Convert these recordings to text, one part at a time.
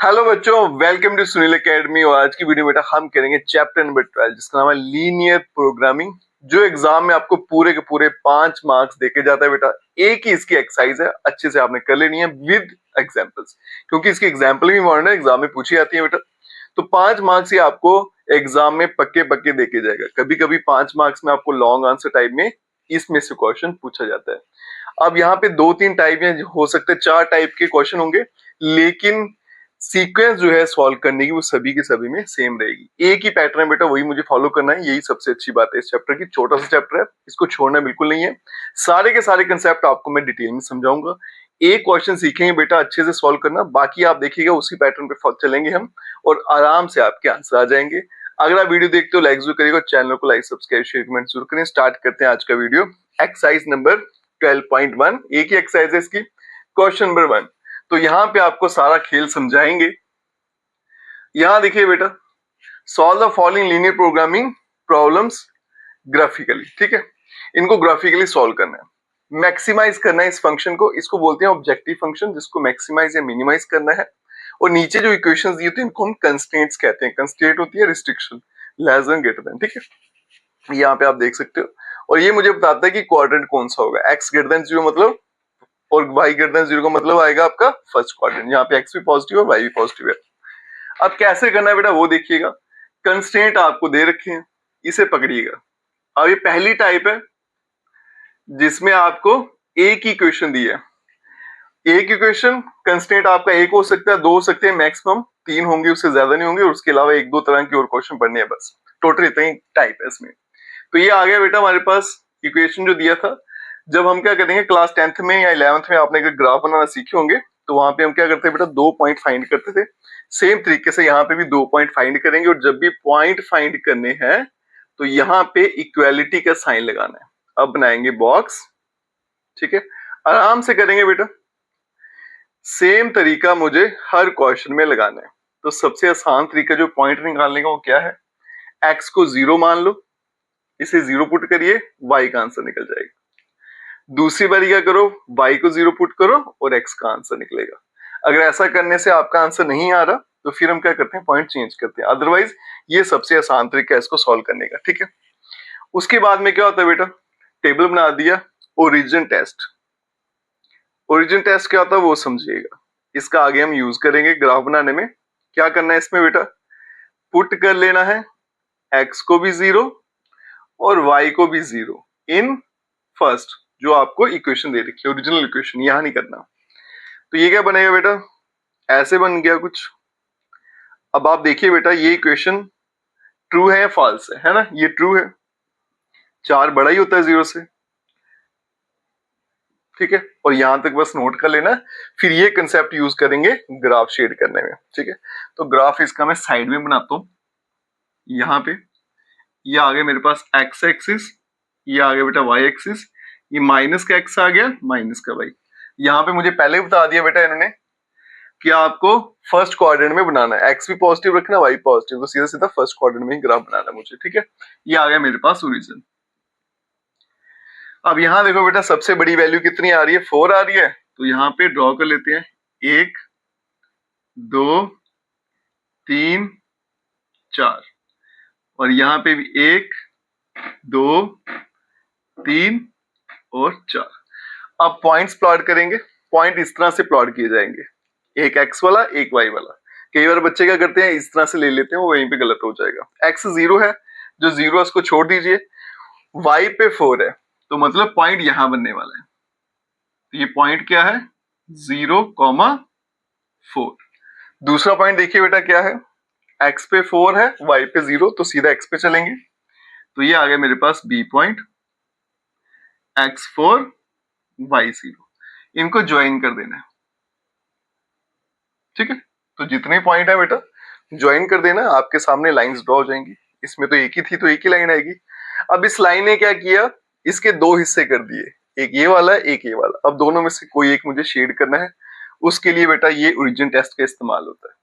Hello बच्चों, welcome to Sunil academy. और आज की वीडियो बेटा हम करेंगे चैप्टर नंबर 12 जिसका नाम है लीनियर प्रोग्रामिंग, जो एग्जाम में आपको पूरे के पूरे 5 मार्क्स देके जाता है बेटा। एक ही इसकी एक्सरसाइज है, अच्छे से आपने कर लेनी है विद एग्जांपल्स, क्योंकि इसकी एग्जांपल भी इम्पोर्टेंट है, एग्जाम में पूछी जाती है बेटा। तो 5 मार्क्स ही आपको एग्जाम में पक्के पक्के देके जाएगा। कभी कभी 5 मार्क्स में आपको लॉन्ग आंसर टाइप में इसमें से क्वेश्चन पूछा जाता है। अब यहाँ पे 2-3 टाइप है, हो सकते हैं 4 टाइप के क्वेश्चन होंगे, लेकिन सीक्वेंस जो है सॉल्व करने की वो सभी के सभी में सेम रहेगी। एक ही पैटर्न है बेटा, वही मुझे फॉलो करना है। यही सबसे अच्छी बात है इस चैप्टर की। छोटा सा चैप्टर है, इसको छोड़ना बिल्कुल नहीं है। सारे के सारे कंसेप्ट आपको मैं डिटेल में समझाऊंगा। एक क्वेश्चन सीखेंगे बेटा अच्छे से सॉल्व करना, बाकी आप देखिएगा उसी पैटर्न पे चलेंगे हम, और आराम से आपके आंसर आ जाएंगे। अगर आप वीडियो देखते हो लाइक जरूर करिएगा, चैनल को लाइक सब्सक्राइब शेयर कमेंट जरूर करें। स्टार्ट करते हैं आज का वीडियो। एक्सरसाइज नंबर 12.1, एक ही एक्सरसाइज है इसकी। क्वेश्चन नंबर 1, तो यहाँ पे आपको सारा खेल समझाएंगे। यहां देखिए बेटा, solve the following linear programming problems graphically. ठीक है, इनको ग्राफिकली सॉल्व करना है, मैक्सिमाइज करना है इस फंक्शन को। इसको बोलते हैं ऑब्जेक्टिव फंक्शन, जिसको मैक्सिमाइज या मिनिमाइज करना है। और नीचे जो इक्वेशंस दिए होते हैं इनको हम कंस्ट्रेंट्स कहते हैं। कंस्ट्रेंट होती है restriction, less than greater than. ठीक है, यहाँ पे आप देख सकते हो। और ये मुझे बताता है कि क्वाड्रेंट कौन सा होगा। एक्स ग्रेटर देन 0 मतलब, और वाई ग्रेटर देन 0 का मतलब आएगा आपका फर्स्ट क्वाड्रेंट। यहाँ पे एक्स भी पॉजिटिव है, वाई भी पॉजिटिव है। अब कैसे करना है बेटा वो देखिएगा। कंस्ट्रेंट आपको दे रखे हैं, इसे पकड़िएगा। अब ये पहली टाइप है जिसमें आपको एक ही क्वेश्चन दिया है। एक इक्वेशन, कंस्ट्रेंट आपका एक हो सकता है, 2 हो सकते हैं, मैक्सिमम 3 होंगे, उससे ज्यादा नहीं होंगे। और उसके अलावा 1-2 तरह के और क्वेश्चन पढ़ने हैं बस। टोटल इतने ही टाइप है इसमें। तो ये आ गया बेटा हमारे पास इक्वेशन जो दिया था। जब हम क्या करेंगे क्लास 10th में या 11th में आपने अगर ग्राफ बनाना सीखे होंगे, तो वहां पे हम क्या करते हैं बेटा, 2 पॉइंट फाइंड करते थे। सेम तरीके से यहाँ पे भी 2 पॉइंट फाइंड करेंगे। और जब भी पॉइंट फाइंड करने हैं तो यहाँ पे इक्वालिटी का साइन लगाना है। अब बनाएंगे बॉक्स। ठीक है, आराम से करेंगे बेटा। सेम तरीका मुझे हर क्वेश्चन में लगाना है। तो सबसे आसान तरीका जो पॉइंट निकालने का वो क्या है, एक्स को 0 मान लो, इसे 0 पुट करिए, वाई का आंसर निकल जाएगा। दूसरी बारी क्या करो, y को 0 पुट करो और x का आंसर निकलेगा। अगर ऐसा करने से आपका आंसर नहीं आ रहा तो फिर हम क्या करते हैं, पॉइंट चेंज करते हैं। अदरवाइज ये सबसे आसान तरीका है इसको सॉल्व करने का। ठीक है, उसके बाद में क्या होता है बेटा, टेबल बना दिया, ओरिजिन टेस्ट। ओरिजिन टेस्ट क्या होता है वो समझिएगा, इसका आगे हम यूज करेंगे ग्राफ बनाने में। क्या करना है इसमें बेटा, पुट कर लेना है x को भी 0 और y को भी 0 इन फर्स्ट जो आपको इक्वेशन दे रखी है, ओरिजिनल इक्वेशन, यहां नहीं करना। तो ये क्या बनेगा बेटा, ऐसे बन गया कुछ। अब आप देखिए बेटा, ये इक्वेशन ट्रू है या फॉल्स है ना। ये ट्रू है, 4 बड़ा ही होता है 0 से। ठीक है, और यहां तक बस नोट कर लेना। फिर ये कंसेप्ट यूज करेंगे ग्राफ शेड करने में। ठीक है, तो ग्राफ इसका मैं साइड में बनाता हूं। यहाँ पे ये आ गया मेरे पास एक्स एक्सिस, ये आ गया बेटा वाई एक्सिस, ये माइनस का एक्स आ गया, माइनस का वाई। यहाँ पे मुझे पहले ही बता दिया बेटा इन्होंने कि आपको फर्स्ट क्वाड्रेंट में बनाना है, एक्स भी पॉजिटिव रखना, वाई पॉजिटिव, तो सीधा सीधा फर्स्ट क्वाड्रेंट में ही ग्राफ बनाना है मुझे। ठीक है, ये आ गया मेरे पास ओरिजिन। अब यहाँ देखो बेटा, सबसे बड़ी वैल्यू कितनी आ रही है, 4 आ रही है। तो यहाँ पे ड्रॉ कर लेते हैं, 1 2 3 4, और यहाँ पे भी 1 2 3 और 4। अब पॉइंट्स प्लॉट करेंगे। पॉइंट इस तरह से प्लॉट किए जाएंगे, एक एक्स वाला एक वाई वाला। कई बार बच्चे क्या करते हैं, इस तरह से ले लेते हैं, वो वहीं पे गलत हो जाएगा। एक्स 0 है, जो 0 है उसको छोड़ दीजिए। वाई पे 4 है, तो मतलब पॉइंट यहां बनने वाला है। तो ये पॉइंट क्या है, 0,4। दूसरा पॉइंट देखिए बेटा क्या है, एक्स पे 4 है, वाई पे 0, तो सीधा एक्स पे चलेंगे। तो ये आ गया मेरे पास बी पॉइंट, x4 y0, इनको ज्वाइन कर देना है। ठीक है, तो जितने पॉइंट है बेटा ज्वाइन कर देना, आपके सामने लाइंस ड्रॉ हो जाएंगी। इसमें तो एक ही थी तो एक ही लाइन आएगी। अब इस लाइन ने क्या किया, इसके 2 हिस्से कर दिए, एक ये वाला एक ये वाला। अब दोनों में से कोई एक मुझे शेड करना है, उसके लिए बेटा ये ओरिजिन टेस्ट का इस्तेमाल होता है।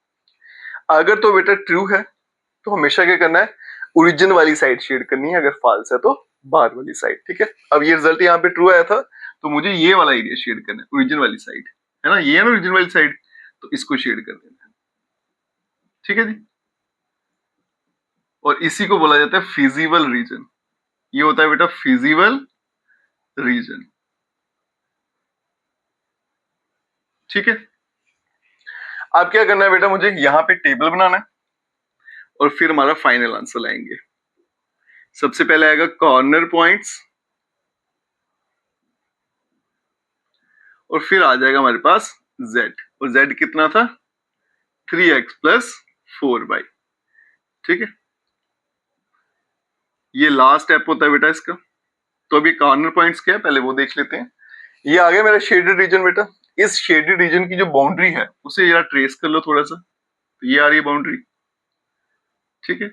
अगर तो बेटा ट्रू है तो हमेशा क्या करना है, ओरिजिन वाली साइड शेड करनी है, अगर फॉल्स है तो बाहर वाली साइड। ठीक है, अब ये रिजल्ट यहाँ पे ट्रू आया था, तो मुझे ये वाला एरिया शेड करना है, ओरिजिन वाली साइड है ना, ये है ना ओरिजिन वाली साइड, तो इसको शेड कर देना है। ठीक है जी। और इसी को बोला जाता है फिजिबल रीजन। ये होता है बेटा फिजिबल रीजन, ठीक है। अब क्या करना है बेटा, मुझे यहाँ पे टेबल बनाना है और फिर हमारा फाइनल आंसर लाएंगे। सबसे पहले आएगा कॉर्नर पॉइंट्स और फिर आ जाएगा हमारे पास z, और z कितना था 3x प्लस 4y, ठीक है। ये लास्ट स्टेप होता है बेटा इसका। तो अभी कॉर्नर पॉइंट्स क्या है पहले वो देख लेते हैं। ये आ गया मेरा शेडेड रीजन बेटा। इस शेडेड रीजन की जो बाउंड्री है उसे जरा ट्रेस कर लो थोड़ा सा। तो ये आ रही है बाउंड्री, ठीक है।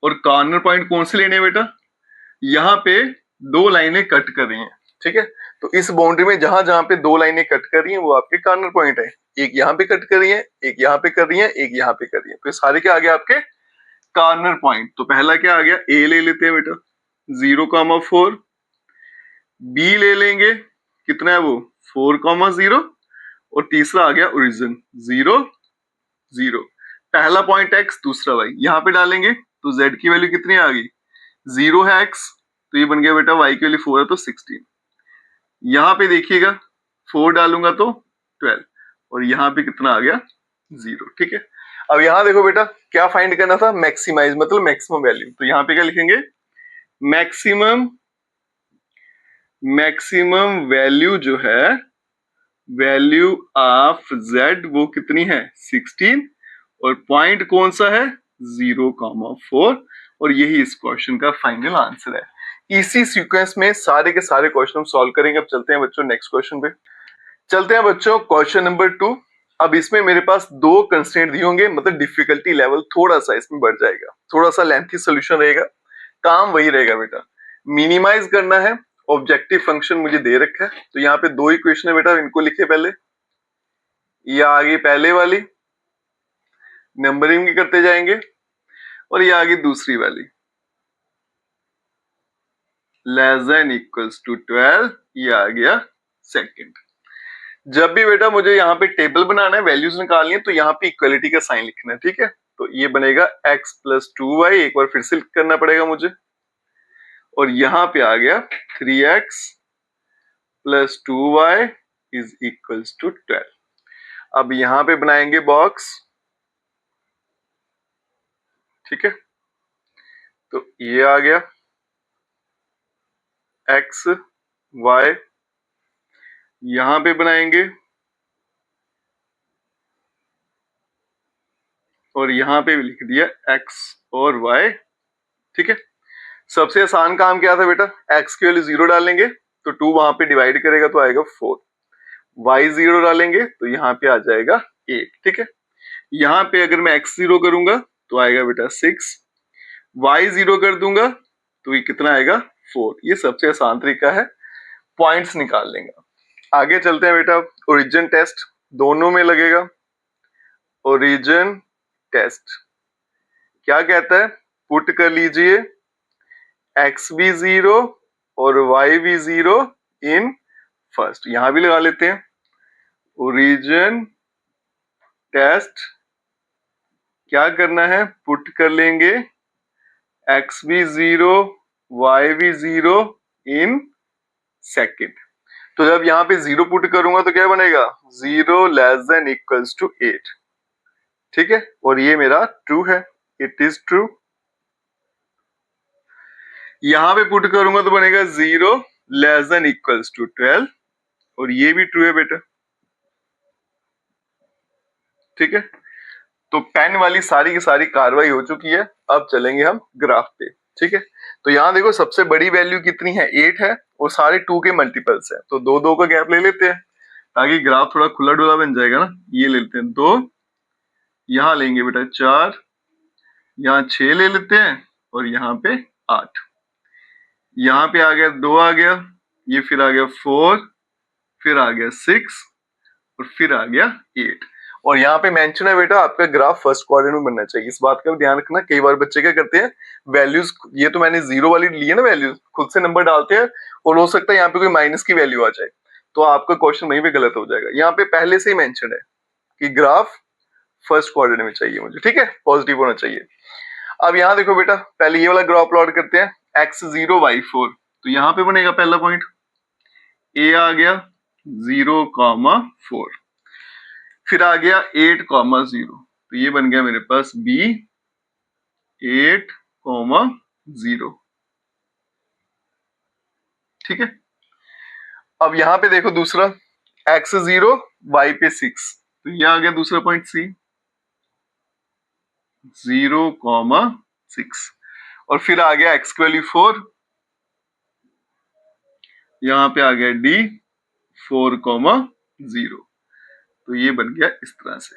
और कॉर्नर पॉइंट कौन से लेने हैं बेटा, यहाँ पे दो लाइनें कट कर रही हैं, ठीक है। तो इस बाउंड्री में जहां जहां पे दो लाइनें कट कर रही हैं वो आपके कॉर्नर पॉइंट है। एक यहाँ पे कट कर रही है, एक यहाँ पे कर रही है, एक यहाँ पे कर रही है, तो ये सारे क्या आ गया आपके कॉर्नर पॉइंट। तो पहला क्या आ गया, ए ले लेते हैं बेटा 0,4, बी ले लेंगे कितना है वो 4,0, और तीसरा आ गया ओरिजिन 0, 0। पहला पॉइंट एक्स, दूसरा वाई, यहाँ पे डालेंगे तो z की वैल्यू कितनी आ गई 0 है x, तो ये बन गया बेटा y की वैल्यू 4 है तो 16। यहाँ पे देखिएगा 4 डालूंगा तो 12, और यहाँ पे कितना आ गया 0, ठीक है। अब यहाँ देखो बेटा क्या फाइंड करना था, मैक्सिमाइज मतलब मैक्सिमम वैल्यू। तो यहाँ पे क्या लिखेंगे, मैक्सिमम वैल्यू जो है वैल्यू ऑफ z वो कितनी है 16, और पॉइंट कौन सा है 0,4, और यही इस क्वेश्चन का फाइनल आंसर है। इसी सीक्वेंस में सारे के सारे क्वेश्चन हम सॉल्व करेंगे। अब चलते हैं बच्चों नेक्स्ट क्वेश्चन पे। चलते हैं बच्चों क्वेश्चन नंबर 2। अब इसमें मेरे पास दो कंस्ट्रेंट दिए होंगे, मतलब डिफिकल्टी लेवल थोड़ा सा इसमें बढ़ जाएगा, थोड़ा सा लेंथी सोल्यूशन रहेगा, काम वही रहेगा बेटा। मिनिमाइज करना है, ऑब्जेक्टिव फंक्शन मुझे दे रखा है। तो यहाँ पे दो इक्वेशन है बेटा, इनको लिखे पहले। ये आ गई पहले वाली, नंबरिंग भी करते जाएंगे, और ये आ गई दूसरी वाली लेस देन इक्वल्स टू 12, ये आ गया सेकंड। जब भी बेटा मुझे यहाँ पे टेबल बनाना है, वैल्यूज निकालनी है, तो यहाँ पे इक्वलिटी का साइन लिखना है, ठीक है। तो ये बनेगा x प्लस 2y, एक बार फिर से करना पड़ेगा मुझे, और यहाँ पे आ गया 3x plus 2y is equals to 12। अब यहाँ पे बनाएंगे बॉक्स, ठीक है। तो ये आ गया x y, यहां पे बनाएंगे, और यहां पे भी लिख दिया x और y, ठीक है। सबसे आसान काम क्या था बेटा, x की वैल्यू 0 डालेंगे तो 2 वहां पे डिवाइड करेगा तो आएगा 4, y 0 डालेंगे तो यहाँ पे आ जाएगा 8, ठीक है। यहाँ पे अगर मैं x 0 करूंगा तो आएगा बेटा 6, y 0 कर दूंगा तो ये कितना आएगा 4। ये सबसे आसान तरीका है पॉइंट्स निकालने का। आगे चलते हैं बेटा, ओरिजिन टेस्ट दोनों में लगेगा। ओरिजिन टेस्ट क्या कहता है, पुट कर लीजिए x भी 0 और y भी 0 इन फर्स्ट, यहां भी लगा लेते हैं। ओरिजिन टेस्ट क्या करना है, पुट कर लेंगे x भी 0 y भी 0 इन सेकंड। तो जब यहाँ पे 0 पुट करूंगा तो क्या बनेगा 0 लेस देन इक्वल्स टू 8, ठीक है। और ये मेरा ट्रू है, इट इज ट्रू। यहां पे पुट करूंगा तो बनेगा 0 लेस देन इक्वल्स टू 12, और ये भी ट्रू है बेटा, ठीक है। तो पेन वाली सारी की सारी कार्रवाई हो चुकी है। अब चलेंगे हम ग्राफ पे, ठीक है। तो यहाँ देखो सबसे बड़ी वैल्यू कितनी है 8 है, और सारे 2 के मल्टीपल्स है, तो 2 2 का गैप ले लेते हैं ताकि ग्राफ थोड़ा खुला डुला बन जाएगा ना। ये ले लेते हैं 2, यहाँ लेंगे बेटा 4, यहाँ 6 ले लेते हैं, और यहाँ पे 8, यहाँ पे आ गया 2 आ गया, ये फिर आ गया 4, फिर आ गया 6, और फिर आ गया 8। और यहाँ पे मेंशन है बेटा आपका ग्राफ फर्स्ट क्वाड्रेंट में बनना चाहिए, इस बात का भी ध्यान रखना। कई बार बच्चे क्या करते हैं, वैल्यूज, ये तो मैंने 0 वाली ली है ना वैल्यूज, खुद से नंबर डालते हैं, और हो सकता है यहाँ पे कोई माइनस की वैल्यू आ जाए, तो आपका क्वेश्चन वहीं पे गलत हो जाएगा। यहाँ पे पहले से ही मेंशन है कि ग्राफ फर्स्ट क्वाड्रेंट में चाहिए मुझे, ठीक है, पॉजिटिव होना चाहिए। अब यहाँ देखो बेटा, पहले ये वाला ग्राफ प्लॉट करते हैं, x0 y4, तो यहाँ पे बनेगा पहला पॉइंट, a आ गया 0,4, फिर आ गया 8,0, तो ये बन गया मेरे पास b 8,0, ठीक है। अब यहाँ पे देखो दूसरा x0 y पे 6, तो ये आ गया दूसरा पॉइंट c 0,6, और फिर आ गया x की वैल्यू 4, यहाँ पे आ गया d 4,0, तो ये बन गया इस तरह से।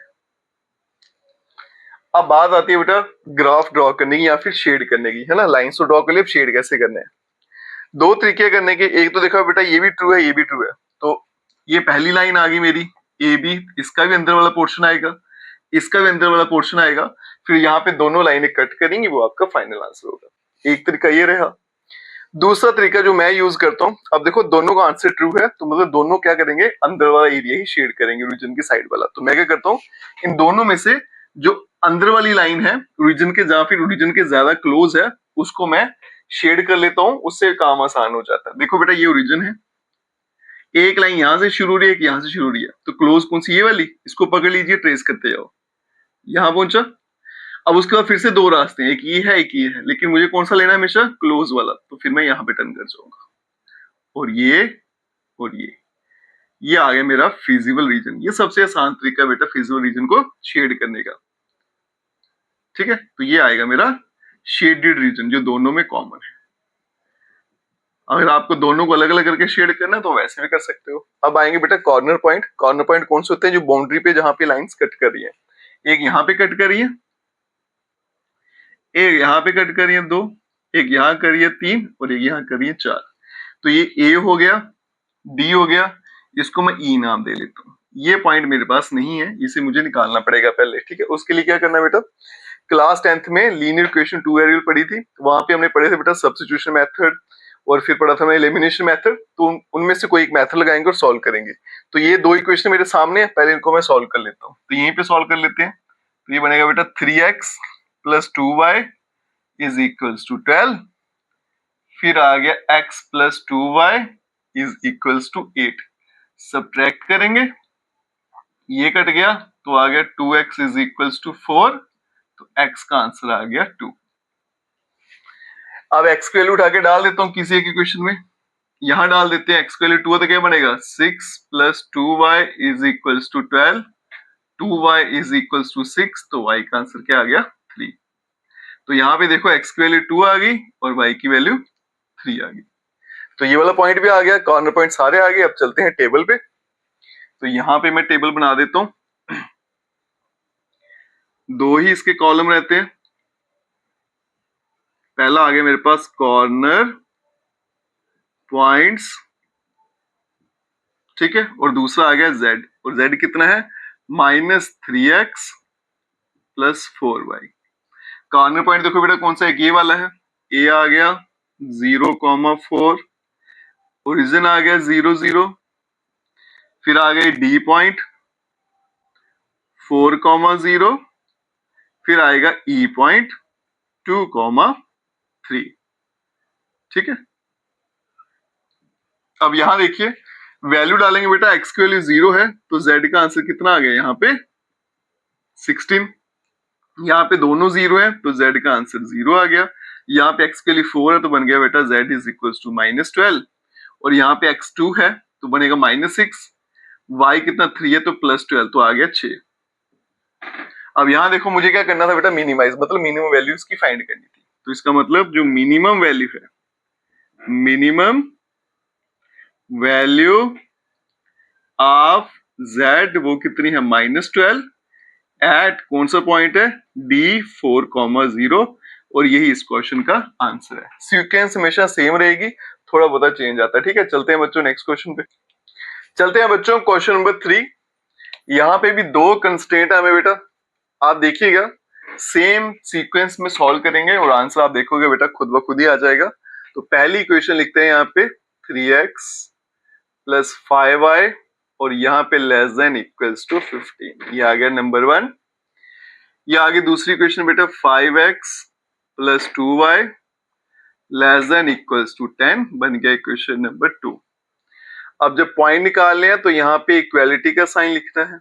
अब बात आती है बेटा ग्राफ ड्रॉ करने की या फिर शेड करने की, है ना, लाइंस तो ड्रॉ कर लिए, अब शेड कैसे करने हैं। दो तरीके करने के, एक तो देखो बेटा ये भी ट्रू है ये भी ट्रू है, तो ये पहली लाइन आ गई मेरी ए बी, इसका भी अंदर वाला पोर्शन आएगा, इसका भी अंदर वाला पोर्शन आएगा, फिर यहाँ पे दोनों लाइनें कट करेंगी, वो आपका फाइनल आंसर होगा। एक तरीका ये रहा। दूसरा तरीका जो मैं यूज करता हूँ, अब देखो दोनों का आंसर ट्रू है, तो मतलब दोनों क्या करेंगे, अंदर वाला एरिया ही शेड करेंगे, रीजन की साइड वाला। तो मैं क्या करता हूँ, इन दोनों में से जो अंदर वाली लाइन है रीजन के, जहां फिर रीजन के ज्यादा क्लोज है, उसको मैं शेड कर लेता हूँ, उससे काम आसान हो जाता है। देखो बेटा ये ओरिजिन है, एक लाइन यहां से शुरू हो रही है, एक यहां से शुरू हो रही है, तो क्लोज कौन सी, ये वाली, इसको पकड़ लीजिए, ट्रेस करते जाओ, यहां पहुंचा। अब उसके बाद फिर से दो रास्ते हैं, एक ये है एक ये है, लेकिन मुझे कौन सा लेना है, हमेशा क्लोज वाला, तो फिर मैं यहाँ पे टर्न कर जाऊंगा, और ये आ गया मेरा फिजिबल रीजन। ये सबसे आसान तरीका है बेटा फिजिबल रीजन को शेड करने का, ठीक है। तो ये आएगा मेरा शेडेड रीजन, जो दोनों में कॉमन है। अगर आपको दोनों को अलग अलग करके शेड करना है तो वैसे भी कर सकते हो। अब आएंगे बेटा कॉर्नर पॉइंट। कॉर्नर पॉइंट कौन से होते हैं, जो बाउंड्री पे जहां पे लाइंस कट कर रही है, एक यहाँ पे कट कर रही है, एक यहाँ पे कट कर रही है 2, एक यहाँ कर रही है 3, और एक यहाँ कर रही है 4। तो ये ए हो गया, डी हो गया, इसको मैं ई नाम दे लेता हूँ। ये पॉइंट मेरे पास नहीं है, इसे मुझे निकालना पड़ेगा पहले, ठीक है। उसके लिए क्या करना है बेटा, क्लास 10th में लीनियर इक्वेशन 2 वेरिएबल पढ़ी थी, वहां पे हमने पढ़े थे बेटा सब्स्टिट्यूशन मेथड, और फिर पढ़ा था मैं एलिमिनेशन मेथड। तो उनमें से कोई एक मेथड लगाएंगे और सॉल्व करेंगे। तो ये दो इक्वेशन मेरे सामने है, पहले इनको मैं सॉल्व कर लेता हूँ। तो यहीं पे सॉल्व कर लेते हैं। तो ये बनेगा बेटा 3x plus 2y is equals to 12, फिर आ गया x plus 2y is equals to 8। Subtract करेंगे, ये कट गया, तो आ गया 2x इज इक्वल्स टू 4, तो x का आंसर आ गया 2। अब x की वैल्यू उठा के डाल देता हूँ किसी एक इक्वेशन में, यहां डाल देते हैं। x की वैल्यू 2 है तो क्या बनेगा, 6 plus 2y is equals to 12, 2y is equals to 6, तो y का आंसर क्या आ गया 3। तो यहाँ पे देखो x की वैल्यू 2 आ गई और y की वैल्यू 3 आ गई। तो ये वाला पॉइंट भी आ गया, कॉर्नर पॉइंट सारे आ गए। अब चलते हैं टेबल पे। तो यहाँ पे मैं टेबल बना देता हूँ, दो ही इसके कॉलम रहते हैं। पहला आ गया मेरे पास कॉर्नर पॉइंट्स, ठीक है, और दूसरा आ गया z, और z कितना है, -3x plus 4y। Corner point देखो बेटा कौन सा है, ये वाला है, a आ गया 0,4, ओरिजिन आ गया 0 0, फिर आ गया d पॉइंट 4,0, फिर आएगा e पॉइंट 2,3, ठीक है। अब यहां देखिए वैल्यू डालेंगे बेटा, x की वैल्यू 0 है तो z का आंसर कितना आ गया, यहाँ पे 16। यहाँ पे दोनों 0 है तो z का आंसर 0 आ गया। यहाँ पे x के लिए 4 है तो बन गया बेटा z इज इक्वल टू -12, और यहाँ पे x 2 है तो बनेगा -6, y कितना 3 है तो +12, तो आ गया 6। अब यहाँ देखो मुझे क्या करना था बेटा, मिनिमाइज, मतलब मिनिमम वैल्यू इसकी फाइंड करनी थी। तो इसका मतलब जो मिनिमम वैल्यू है, मिनिमम वैल्यू ऑफ z वो कितनी है, -12 एट कौन सा पॉइंट है, d 4,0, और यही इस क्वेश्चन का आंसर है। सीक्वेंस हमेशा सेम रहेगी, थोड़ा बहुत चेंज आता है, ठीक है। चलते हैं बच्चों नेक्स्ट क्वेश्चन पे। चलते हैं बच्चों क्वेश्चन नंबर 3। यहाँ पे भी दो कंस्ट्रेंट है हमें बेटा, आप देखिएगा सेम सीक्वेंस में सॉल्व करेंगे और आंसर आप देखोगे बेटा खुद ब खुद ही आ जाएगा। तो पहली इक्वेशन लिखते हैं यहाँ पे 3x प्लस 5y, और यहाँ पे लेस देन इक्वल्स टू 15, ये आ गया नंबर 1। ये आगे दूसरी क्वेश्चन बेटा 5x plus 2y less than equals to 10 बन गया क्वेश्चन नंबर 2। अब जब पॉइंट निकालने हैं तो यहाँ पे इक्वालिटी का साइन लिखना है,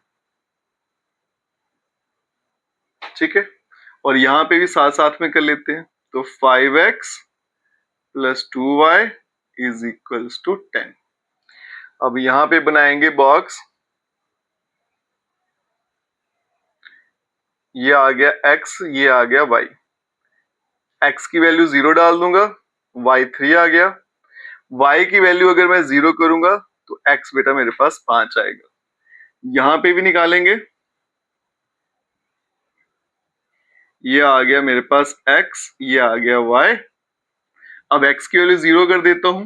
ठीक है, और यहाँ पे भी साथ साथ में कर लेते हैं। तो 5x plus 2y is equals to 10। अब यहाँ पे बनाएंगे बॉक्स, ये आ गया x, ये आ गया y। x की वैल्यू 0 डाल दूंगा, y 3 आ गया। y की वैल्यू अगर मैं 0 करूंगा तो x बेटा मेरे पास 5 आएगा। यहां पे भी निकालेंगे, ये आ गया मेरे पास x, ये आ गया y। अब x की वैल्यू 0 कर देता हूं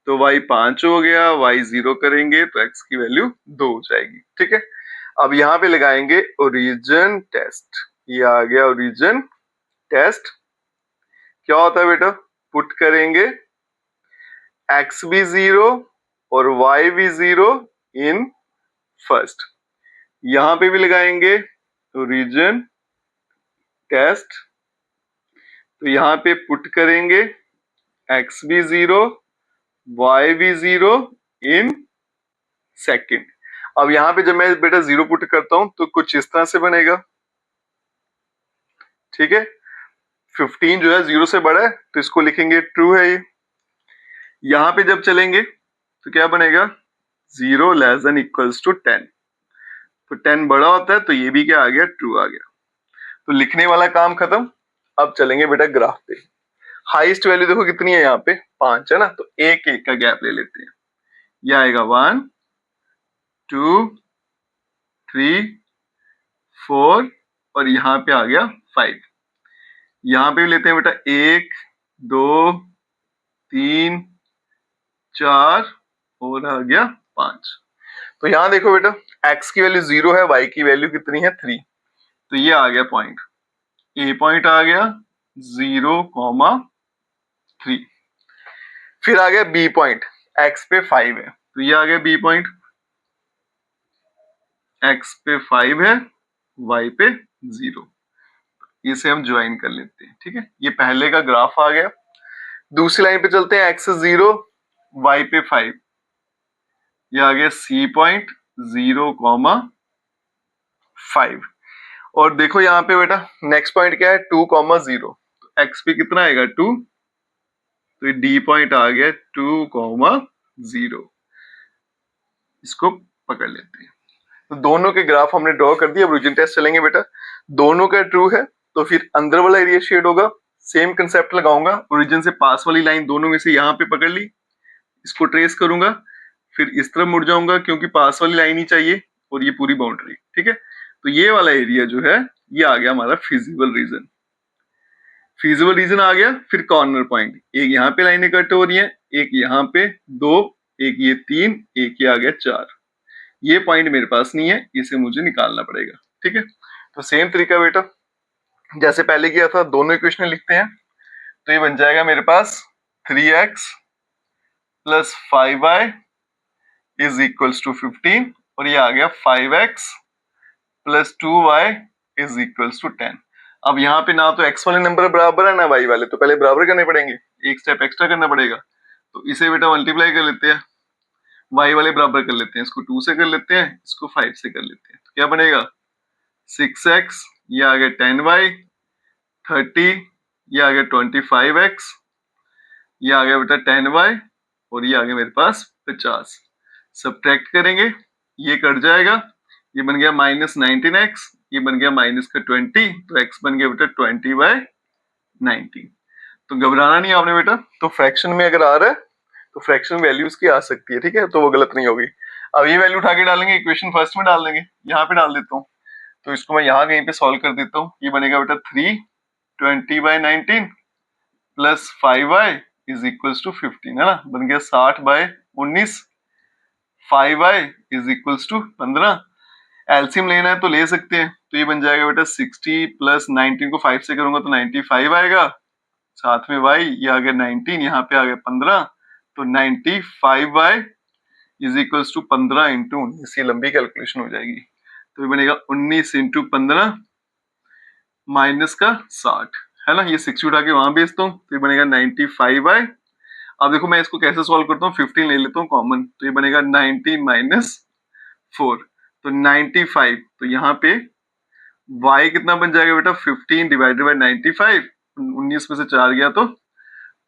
तो y 5 हो गया, y 0 करेंगे तो x की वैल्यू 2 हो जाएगी, ठीक है। अब यहाँ पे लगाएंगे ओरिजिन टेस्ट, ये आ गया ओरिजिन टेस्ट। क्या होता है बेटा, पुट करेंगे x भी 0 और y भी 0 इन फर्स्ट। यहां पे भी लगाएंगे ओरिजिन टेस्ट, तो यहां पे पुट करेंगे x भी 0 y भी 0 इन सेकंड। अब यहां पे जब मैं बेटा 0 पुट करता हूं तो कुछ इस तरह से बनेगा, ठीक है। 15 जो है 0 से बड़ा है तो इसको लिखेंगे ट्रू है ये। यहां पे जब चलेंगे तो क्या बनेगा, 0 लेस देन इक्वल्स टू 10, तो 10 बड़ा होता है तो ये भी क्या आ गया, ट्रू आ गया। तो लिखने वाला काम खत्म। अब चलेंगे बेटा ग्राफ पे। हाईएस्ट वैल्यू देखो कितनी है, यहाँ पे 5 है ना, तो एक एक का गैप ले लेते हैं। ये आएगा 1 2 3 4 और यहाँ पे आ गया 5। यहाँ पे भी लेते हैं बेटा 1 2 3 4 और आ गया 5। तो यहाँ देखो बेटा x की वैल्यू 0 है, y की वैल्यू कितनी है 3, तो ये आ गया पॉइंट, ए पॉइंट आ गया 0,3। फिर आ गया बी पॉइंट, x पे 5 है तो ये आ गया बी पॉइंट, x पे 5 है y पे 0, इसे हम ज्वाइन कर लेते हैं, ठीक है। ये पहले का ग्राफ आ गया। दूसरी लाइन पे चलते हैं, x 0 y पे 5, ये आ गया सी पॉइंट 0,5। और देखो यहाँ पे बेटा नेक्स्ट पॉइंट क्या है 2,0, तो x पे कितना आएगा 2, तो ये डी पॉइंट आ गया 2,0। इसको पकड़ लेते हैं। तो दोनों के ग्राफ हमने ड्रॉ कर दिया। अब ओरिजिन टेस्ट चलेंगे बेटा, दोनों का ट्रू है तो फिर अंदर वाला एरिया शेड होगा, सेम कंसेप्ट लगाऊंगा, ओरिजिन से पास वाली लाइन दोनों में से यहाँ पे पकड़ ली, इसको ट्रेस करूंगा, फिर इस तरफ मुड़ जाऊंगा क्योंकि पास वाली लाइन ही चाहिए और ये पूरी बाउंड्री, ठीक है। तो ये वाला एरिया जो है ये आ गया हमारा फिजिबल रीजन। फिजिबल रीजन आ गया। फिर कॉर्नर पॉइंट, एक यहाँ पे लाइनें कट हो रही हैं, एक यहाँ पे 2, एक ये 3, एक ये आ गया 4। ये पॉइंट मेरे पास नहीं है, इसे मुझे निकालना पड़ेगा, ठीक है। तो सेम तरीका बेटा जैसे पहले किया था, दोनों इक्वेशन लिखते हैं। तो ये बन जाएगा मेरे पास 3x plus 5y is equals to 15 और ये आ गया 5x plus 2y is equals to 10। अब यहाँ पे ना तो x वाले नंबर बराबर है ना y वाले, तो पहले बराबर करने पड़ेंगे, एक स्टेप एक्स्ट्रा करना पड़ेगा। तो इसे बेटा मल्टीप्लाई कर लेते हैं, y वाले बराबर कर लेते हैं, इसको 2 से कर लेते हैं, इसको 5 से कर लेते हैं, तो क्या बनेगा 6x, ये आ गया 10y, 30, ये आ गया 25x, ये आ गया बेटा 10y और ये आ गया मेरे पास 50। सब्ट्रैक्ट करेंगे, ये कट जाएगा, ये बन गया -19x, ये बन गया माइनस का 20, तो x बन गया बेटा 20/19। तो घबराना नहीं आपने बेटा, तो फ्रैक्शन में अगर आ रहा है तो फ्रैक्शन वैल्यू इसकी आ सकती है, ठीक है, तो वो गलत नहीं होगी। अब ये वैल्यू उठा के डालेंगे, इक्वेशन फर्स्ट में डाल देंगे, यहाँ पे डाल देता हूँ, तो इसको मैं यहाँ कहीं पे सॉल्व कर देता हूँ। ये बनेगा बेटा 3 20/19 plus 5y is equals to 15, है ना, बन गया 60/19। 5y is equals to 15, LCM लेना है तो ले सकते हैं, तो ये बन जाएगा बेटा 60 प्लस 19 को 5 से करूंगा तो 95 आएगा, साथ में y, ये आ गया 19, यहाँ पे आ गया 15, तो 95y is equals to 15 into 19, ये लंबी कैलकुलेशन हो जाएगी, तो ये बनेगा 19 इंटू 15 माइनस का 60 है ना, ये 60 उठा के वहां भेजता हूँ तो ये बनेगा 95 बाय, अब देखो मैं इसको कैसे सॉल्व करता हूँ, 15 ले लेता हूँ कॉमन तो ये बनेगा 19 माइनस 4 तो 95, तो यहाँ पे y कितना बन जाएगा बेटा 15 डिवाइडेड बाय 95, 19 में से 4 गया तो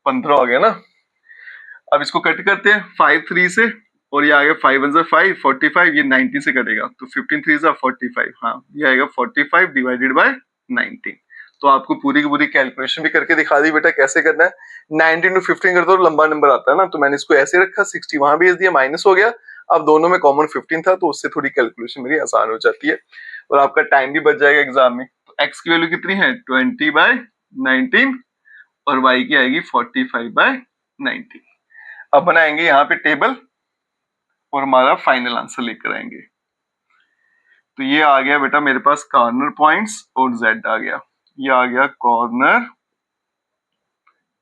15 हो गया ना। अब इसको कट करते हैं 5 3 से और ये आ गया 5 1 5 45, ये 90 से कटेगा तो 15 3 45, हाँ ये आएगा 45 डिवाइडेड बाय 19। तो आपको पूरी की पूरी कैलकुलेशन भी करके दिखा दी बेटा कैसे करना है। 19 to 15 करते हो लंबा नंबर आता है ना, तो मैंने इसको ऐसे रखा, 60 वहां भेज दिया, माइनस हो गया, अब दोनों में कॉमन 15 था तो उससे थोड़ी कैलकुलेशन मेरी आसान हो जाती है और आपका टाइम भी बच जाएगा एग्जाम में। तो x की वैल्यू कितनी है 20 बाय 19 और y की आएगी 45 बाय 90। अब बनाएंगे यहाँ पे टेबल और हमारा फाइनल आंसर लेकर आएंगे। तो ये आ गया बेटा मेरे पास कॉर्नर पॉइंट्स और z आ गया, ये आ गया कॉर्नर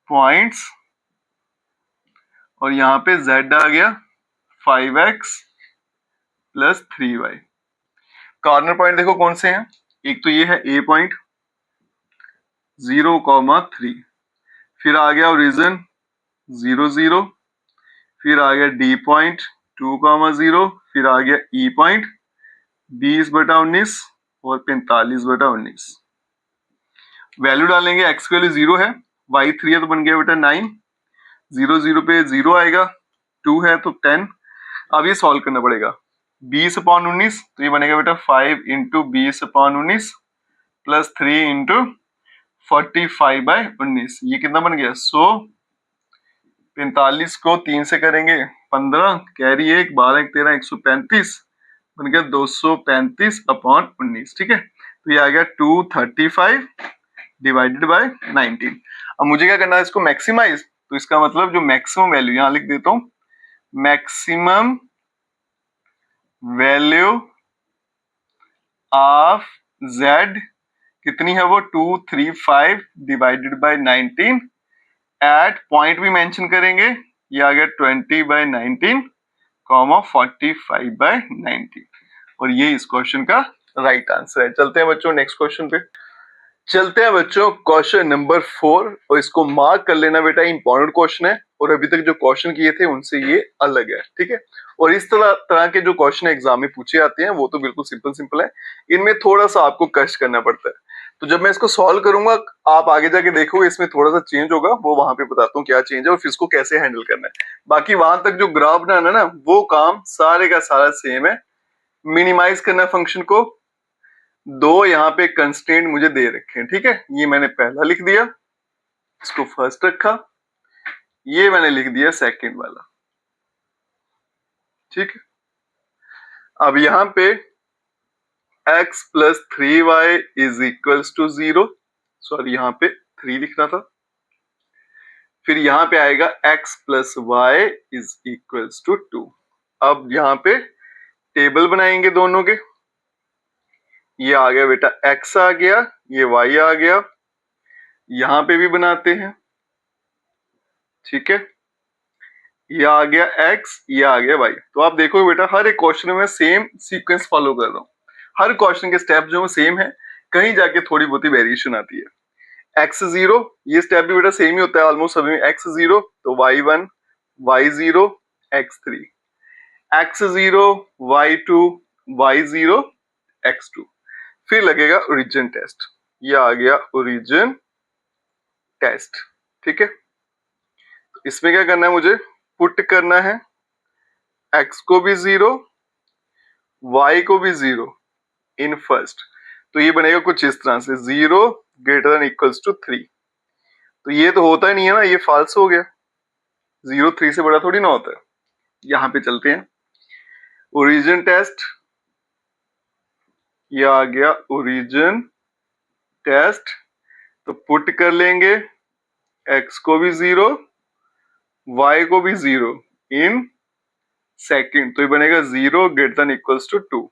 पॉइंट्स और यहाँ पे z आ गया 5x plus 3y। Corner point देखो कौन से हैं, एक तो ये है a पॉइंट 0,3, फिर आ गया ओरिजिन 0 0, फिर आ गया d पॉइंट 2,0, फिर आ गया e पॉइंट 20/19 और 45/19। वैल्यू डालेंगे, x की वैल्यू 0 है, y 3 है तो बन गया बेटा 9, 0 0 पे 0 आएगा, 2 है तो 10। अब ये सॉल्व करना पड़ेगा, 20/19 तो ये बनेगा बेटा 5 इंटू 20/19 प्लस 3 इंटू 45/19, ये कितना बन गया 100। 45 को 3 से करेंगे 15, कैरी 1, 12 13 135, बन गया 235/19। ठीक है, तो ये आ गया 235 डिवाइडेड बाय 19। अब मुझे क्या करना है इसको मैक्सिमाइज, तो इसका मतलब जो मैक्सिमम वैल्यू यहां लिख देता हूं, मैक्सिमम वैल्यू ऑफ z कितनी है वो 235 डिवाइडेड बाय 19 एट पॉइंट भी मेंशन करेंगे, ये आ गया 20/19 45/19 और ये इस क्वेश्चन का राइट आंसर है। चलते हैं बच्चों नेक्स्ट क्वेश्चन पे। चलते हैं बच्चों क्वेश्चन नंबर 4 और इसको मार्क कर लेना बेटा, इंपॉर्टेंट क्वेश्चन है और अभी तक जो क्वेश्चन किए थे उनसे ये अलग है। ठीक है, और इस तरह के जो क्वेश्चन एग्जाम में पूछे जाते हैं वो तो बिल्कुल सिंपल है, इनमें थोड़ा सा आपको कष्ट करना पड़ता है। तो जब मैं इसको सॉल्व करूंगा आप आगे जाके देखोगे इसमें थोड़ा सा चेंज होगा, वो वहां पे बताता हूँ क्या चेंज है और फिर इसको कैसे हैंडल करना है। बाकी वहां तक जो ग्राफ बनाना ना वो काम सारे का सारा सेम है। मिनिमाइज करना फंक्शन को, दो यहाँ पे कंस्ट्रेंट मुझे दे रखे हैं। ठीक है, ये मैंने पहला लिख दिया, इसको फर्स्ट रखा, ये मैंने लिख दिया सेकंड वाला। ठीक है, अब यहाँ पे x plus 3y is equals to 0, sorry यहाँ पे 3 लिखना था, फिर यहाँ पे आएगा x plus y is equals to 2। अब यहाँ पे टेबल बनाएंगे दोनों के, ये आ गया बेटा x आ गया, ये y आ गया, यहां पे भी बनाते हैं। ठीक है, ये आ गया x, ये आ गया y। तो आप देखो बेटा हर एक क्वेश्चन में सेम सीक्वेंस फॉलो कर रहा हूं, हर क्वेश्चन के स्टेप जो सेम है, कहीं जाके थोड़ी बहुत वेरिएशन आती है। x 0, ये स्टेप भी बेटा सेम ही होता है ऑलमोस्ट सभी में, x 0 तो y 1, y 0, x 3, x 0, y 2, y 0, x 2, फिर लगेगा ओरिजिन टेस्ट, ये आ गया ओरिजिन टेस्ट। ठीक है, तो इसमें क्या करना है मुझे, पुट करना है x को भी 0, y को भी 0 इन फर्स्ट, तो ये बनेगा कुछ इस तरह से 0 ग्रेटर देन इक्वल्स टू 3। तो ये तो होता ही नहीं है ना, ये फाल्स हो गया, 0 3 से बड़ा थोड़ी ना होता है। यहां पे चलते हैं ओरिजिन टेस्ट, ये आ गया ओरिजिन टेस्ट, तो पुट कर लेंगे x को भी 0, y को भी 0 इन सेकंड, तो ये बनेगा 0 ग्रेटर देन इक्वल्स टू 2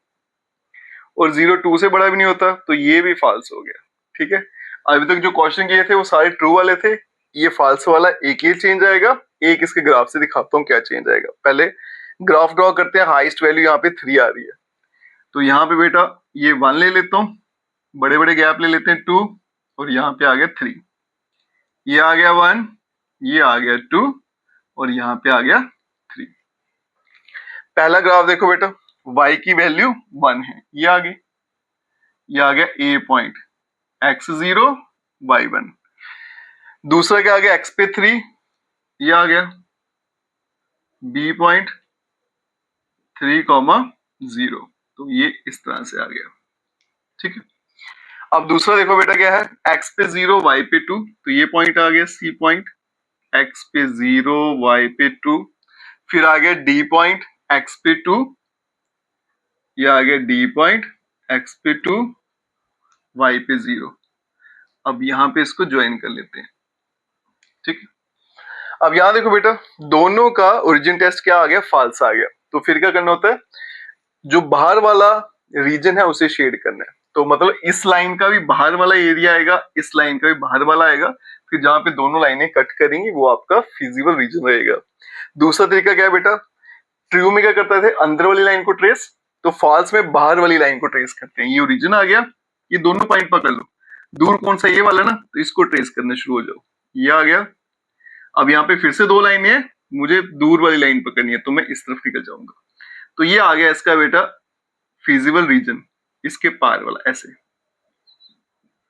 और 0 2 से बड़ा भी नहीं होता, तो ये भी फॉल्स हो गया। ठीक है, अभी तक जो क्वेश्चन किए थे वो सारे ट्रू वाले थे, ये फॉल्स वाला एक ही चेंज आएगा। एक इसके ग्राफ से दिखाता हूँ क्या चेंज आएगा। पहले ग्राफ ड्रॉ करते हैं, हाईएस्ट वैल्यू यहाँ पे 3 आ रही है, तो यहाँ पे बेटा ये 1 ले लेता हूँ, बड़े बड़े गैप ले लेते हैं 2 और यहाँ पे आ गया 3, ये आ गया 1, ये आ गया 2 और यहाँ पे आ गया 3। पहला ग्राफ देखो बेटा, y की वैल्यू 1 है, ये आ गया a पॉइंट, x0 y1। दूसरा क्या आ गया, x पे 3, ये आ गया b पॉइंट 3,0, तो ये इस तरह से आ गया, ठीक है। अब दूसरा देखो बेटा क्या है, x पे 0 y पे 2, तो ये पॉइंट आ गया c पॉइंट, x पे 0 y पे 2, फिर आ गया d पॉइंट x पे 2, ये आ गया d पॉइंट x पे 2 y पे 0। अब यहाँ पे इसको ज्वाइन कर लेते हैं, ठीक है। अब यहाँ देखो बेटा, दोनों का ओरिजिन टेस्ट क्या आ गया, फॉल्स आ गया। तो फिर क्या करना होता है, जो बाहर वाला रीजन है उसे शेड करना है। तो मतलब इस लाइन का भी बाहर वाला एरिया आएगा, इस लाइन का भी बाहर वाला आएगा, फिर जहां पे दोनों लाइनें कट करेंगी वो आपका फिजिबल रीजन रहेगा। दूसरा तरीका क्या है बेटा, ट्रू में क्या करते थे, अंदर वाली लाइन को ट्रेस, तो फॉल्स में बाहर वाली लाइन को ट्रेस करते हैं। ये ओरिजिन आ गया, ये दोनों पॉइंट पकड़ लो, दूर कौन सा, ये वाला ना, तो इसको ट्रेस करना शुरू हो जाओ, ये आ गया। अब यहाँ पे फिर से दो लाइनें हैं, मुझे दूर वाली लाइन पकड़नी है, तो मैं इस तरफ निकल जाऊंगा, तो ये आ गया इसका बेटा फिजिबल रीजन, इसके पार वाला ऐसे,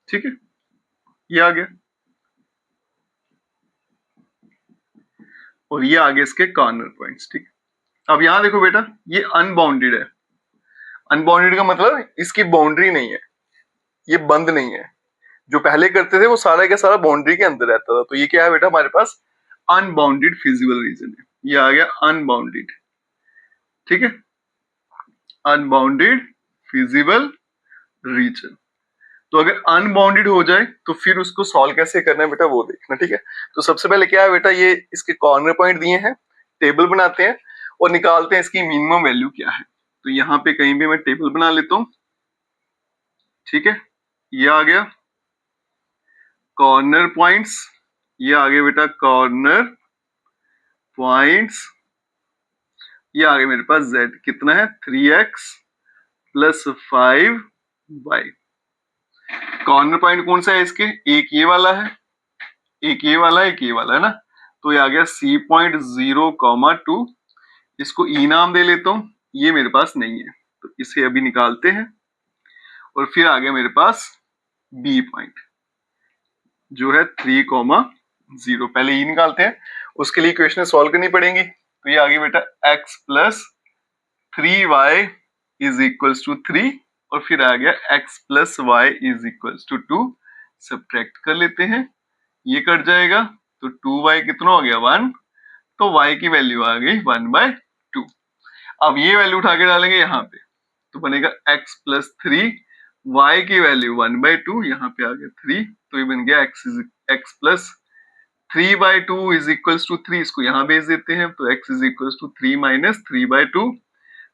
ठीक है, ये आ गया। और ये आ गए इसके कॉर्नर पॉइंट्स, ठीक है। अब यहां देखो बेटा, ये अनबाउंडेड है। अनबाउंडेड का मतलब इसकी बाउंड्री नहीं है, ये बंद नहीं है। जो पहले करते थे वो सारा का सारा बाउंड्री के अंदर रहता था। तो ये क्या है बेटा, हमारे पास अनबाउंडेड फिजिबल रीजन है, ये आ गया अनबाउंडेड, ठीक है, अनबाउंडेड फिजिबल रीजन। तो अगर अनबाउंडेड हो जाए तो फिर उसको सॉल्व कैसे करना है बेटा, वो देखना, ठीक है। तो सबसे पहले क्या है बेटा, ये इसके कॉर्नर पॉइंट दिए हैं, टेबल बनाते हैं और निकालते हैं इसकी मिनिमम वैल्यू क्या है। तो यहाँ पे कहीं भी मैं टेबल बना लेता हूं, ठीक है, ये आ गया कॉर्नर पॉइंट्स, ये आ गया बेटा कॉर्नर पॉइंट्स, ये आ गया मेरे पास z कितना है 3x plus 5y। Corner point कौन सा है इसके, एक ये वाला है, एक ये वाला, एक ये वाला है ना। तो ये आ गया c पॉइंट 0,2, इसको e नाम दे लेता हूं, ये मेरे पास नहीं है तो इसे अभी निकालते हैं। और फिर आ गया मेरे पास b पॉइंट जो है 3,0, पहले e निकालते हैं, उसके लिए इक्वेशन सॉल्व करनी पड़ेगी। तो ये आ गया बेटा x plus 3y is equals to 3 और फिर आ गया x plus y is equals to 2। Subtract कर लेते हैं, ये कट जाएगा तो 2y कितना हो गया 1, तो y की वैल्यू आ गई 1/2। अब ये वैल्यू उठा के डालेंगे यहाँ पे, तो बनेगा x प्लस 3, y की वैल्यू 1/2, यहाँ पे आ गया 3, तो ये बन गया x plus 3/2 is equals to 3, इसको यहाँ भेज देते हैं, तो x is equals to 3 minus 3/2,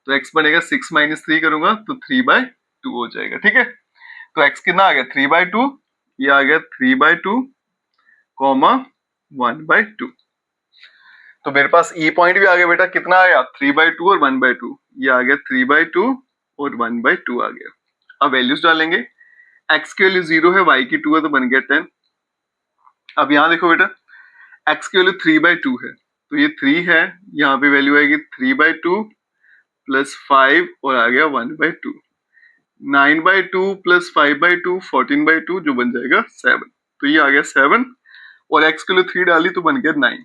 तो x बनेगा 6 माइनस 3 करूंगा तो 3/2 हो जाएगा, ठीक है। तो x कितना आ गया 3/2, ये आ गया 3/2, 1/2। तो मेरे पास e पॉइंट भी आ गया बेटा, कितना आया 3/2 और 1/2, ये आ गया 3/2 और 1/2 आ गया। अब वैल्यूज डालेंगे, x की वैल्यू 0 है, y की 2 है, तो बन गया 10। अब यहाँ देखो बेटा, x की वैल्यू 3/2 है, तो ये 3 है, यहाँ पे वैल्यू आएगी 3/2 प्लस 5 और आ गया 1/2, 9/2 प्लस 5/2 14/2 जो बन जाएगा 7, तो ये आ गया 7 और x के लिए 3 डाली तो बन गया 9।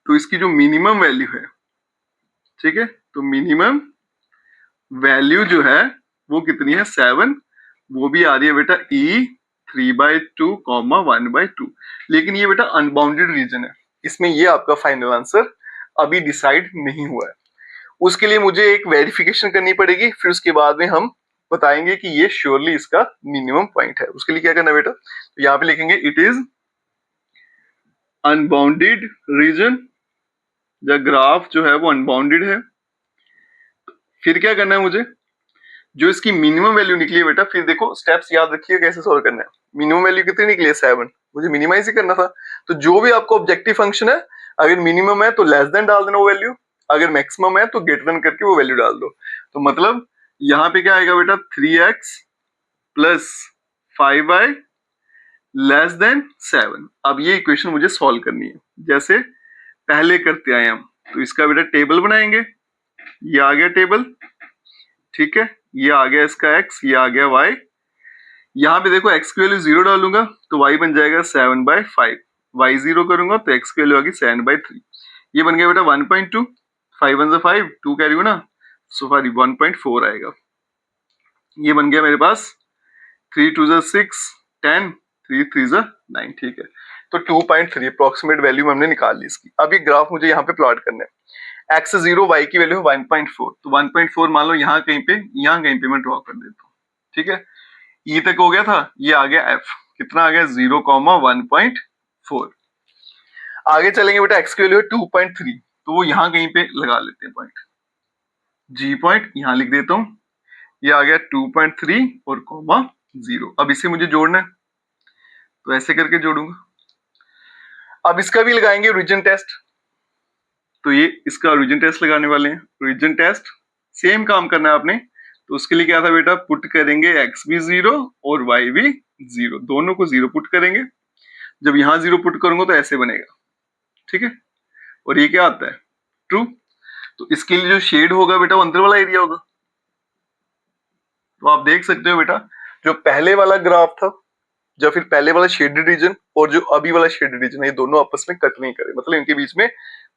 तो इसकी जो मिनिमम वैल्यू है, ठीक है, तो मिनिमम वैल्यू जो है वो कितनी है 7, वो भी आ रही है बेटा e 3/2, 1/2। लेकिन ये बेटा अनबाउंडेड रीजन है, इसमें ये आपका फाइनल आंसर अभी डिसाइड नहीं हुआ है। उसके लिए मुझे एक वेरिफिकेशन करनी पड़ेगी, फिर उसके बाद में हम बताएंगे कि ये श्योरली इसका मिनिमम पॉइंट है। उसके लिए क्या करना बेटा, तो यहाँ पे लिखेंगे it is unbounded region, the graph जो है वो अनबाउंडेड है। फिर क्या करना है मुझे, जो इसकी मिनिमम वैल्यू निकली है बेटा, फिर देखो स्टेप्स याद रखिए कैसे सॉल्व करना है। मिनिमम वैल्यू कितनी निकली है 7, मुझे मिनिमाइज ही करना था। तो जो भी आपको ऑब्जेक्टिव फंक्शन है, अगर मिनिमम है तो लेस देन डाल देना वो वैल्यू, अगर मैक्सिमम है तो ग्रेटर देन करके वो वैल्यू डाल दो। तो मतलब यहाँ पे क्या आएगा बेटा 3x plus 5y less than 7। अब ये इक्वेशन मुझे सॉल्व करनी है जैसे पहले करते आए हम। तो इसका बेटा टेबल बनाएंगे, ये आ गया टेबल, ठीक है, ये आ गया इसका x, ये आ गया y। यहाँ पे देखो x की वैल्यू 0 डालूंगा तो y बन जाएगा 7/5, y 0 करूंगा तो x की वैल्यू आ गई 7/3। ये बन गया बेटा 1.2, 5 1 5, 2 कैरी हो ना, सो सॉरी 1.4 आएगा। ये बन गया मेरे पास 3 2 6 10, 3 3 9, ठीक है। तो 2.3 अप्रोक्सीमेट वैल्यू हमने निकाल ली इसकी। अब ये ग्राफ मुझे यहाँ पे प्लॉट करना है। x 0, y की वैल्यू है 1.4, तो 1.4 मान लो यहाँ कहीं पे मैं ड्रॉ कर देता हूँ, ठीक है। E तक हो गया था, ये आ गया f, कितना आ गया 0,1.4। आगे चलेंगे बेटा, x की वैल्यू है 2.3, तो वो यहाँ कहीं पे लगा लेते हैं पॉइंट, G पॉइंट यहाँ लिख देता हूँ। ये आ गया 2.3 और कॉमा 0। अब इसे मुझे जोड़ना है तो ऐसे करके जोड़ूंगा। अब इसका भी लगाएंगे ओरिजिन टेस्ट, तो ये इसका ओरिजिन टेस्ट लगाने वाले हैं। ओरिजिन टेस्ट सेम काम करना है आपने, तो उसके लिए क्या था बेटा, पुट करेंगे x भी 0 और y भी 0, दोनों को 0 पुट करेंगे। जब यहाँ 0 पुट करूंगा तो ऐसे बनेगा, ठीक है। और ये क्या आता है, ट्रू। तो इसके लिए जो शेड होगा बेटा वो अंदर वाला एरिया होगा। तो आप देख सकते हो बेटा, जो पहले वाला ग्राफ था या फिर पहले वाला शेडेड रीजन और जो अभी वाला शेडेड रीजन है, ये दोनों आपस में कट नहीं करे, मतलब इनके बीच में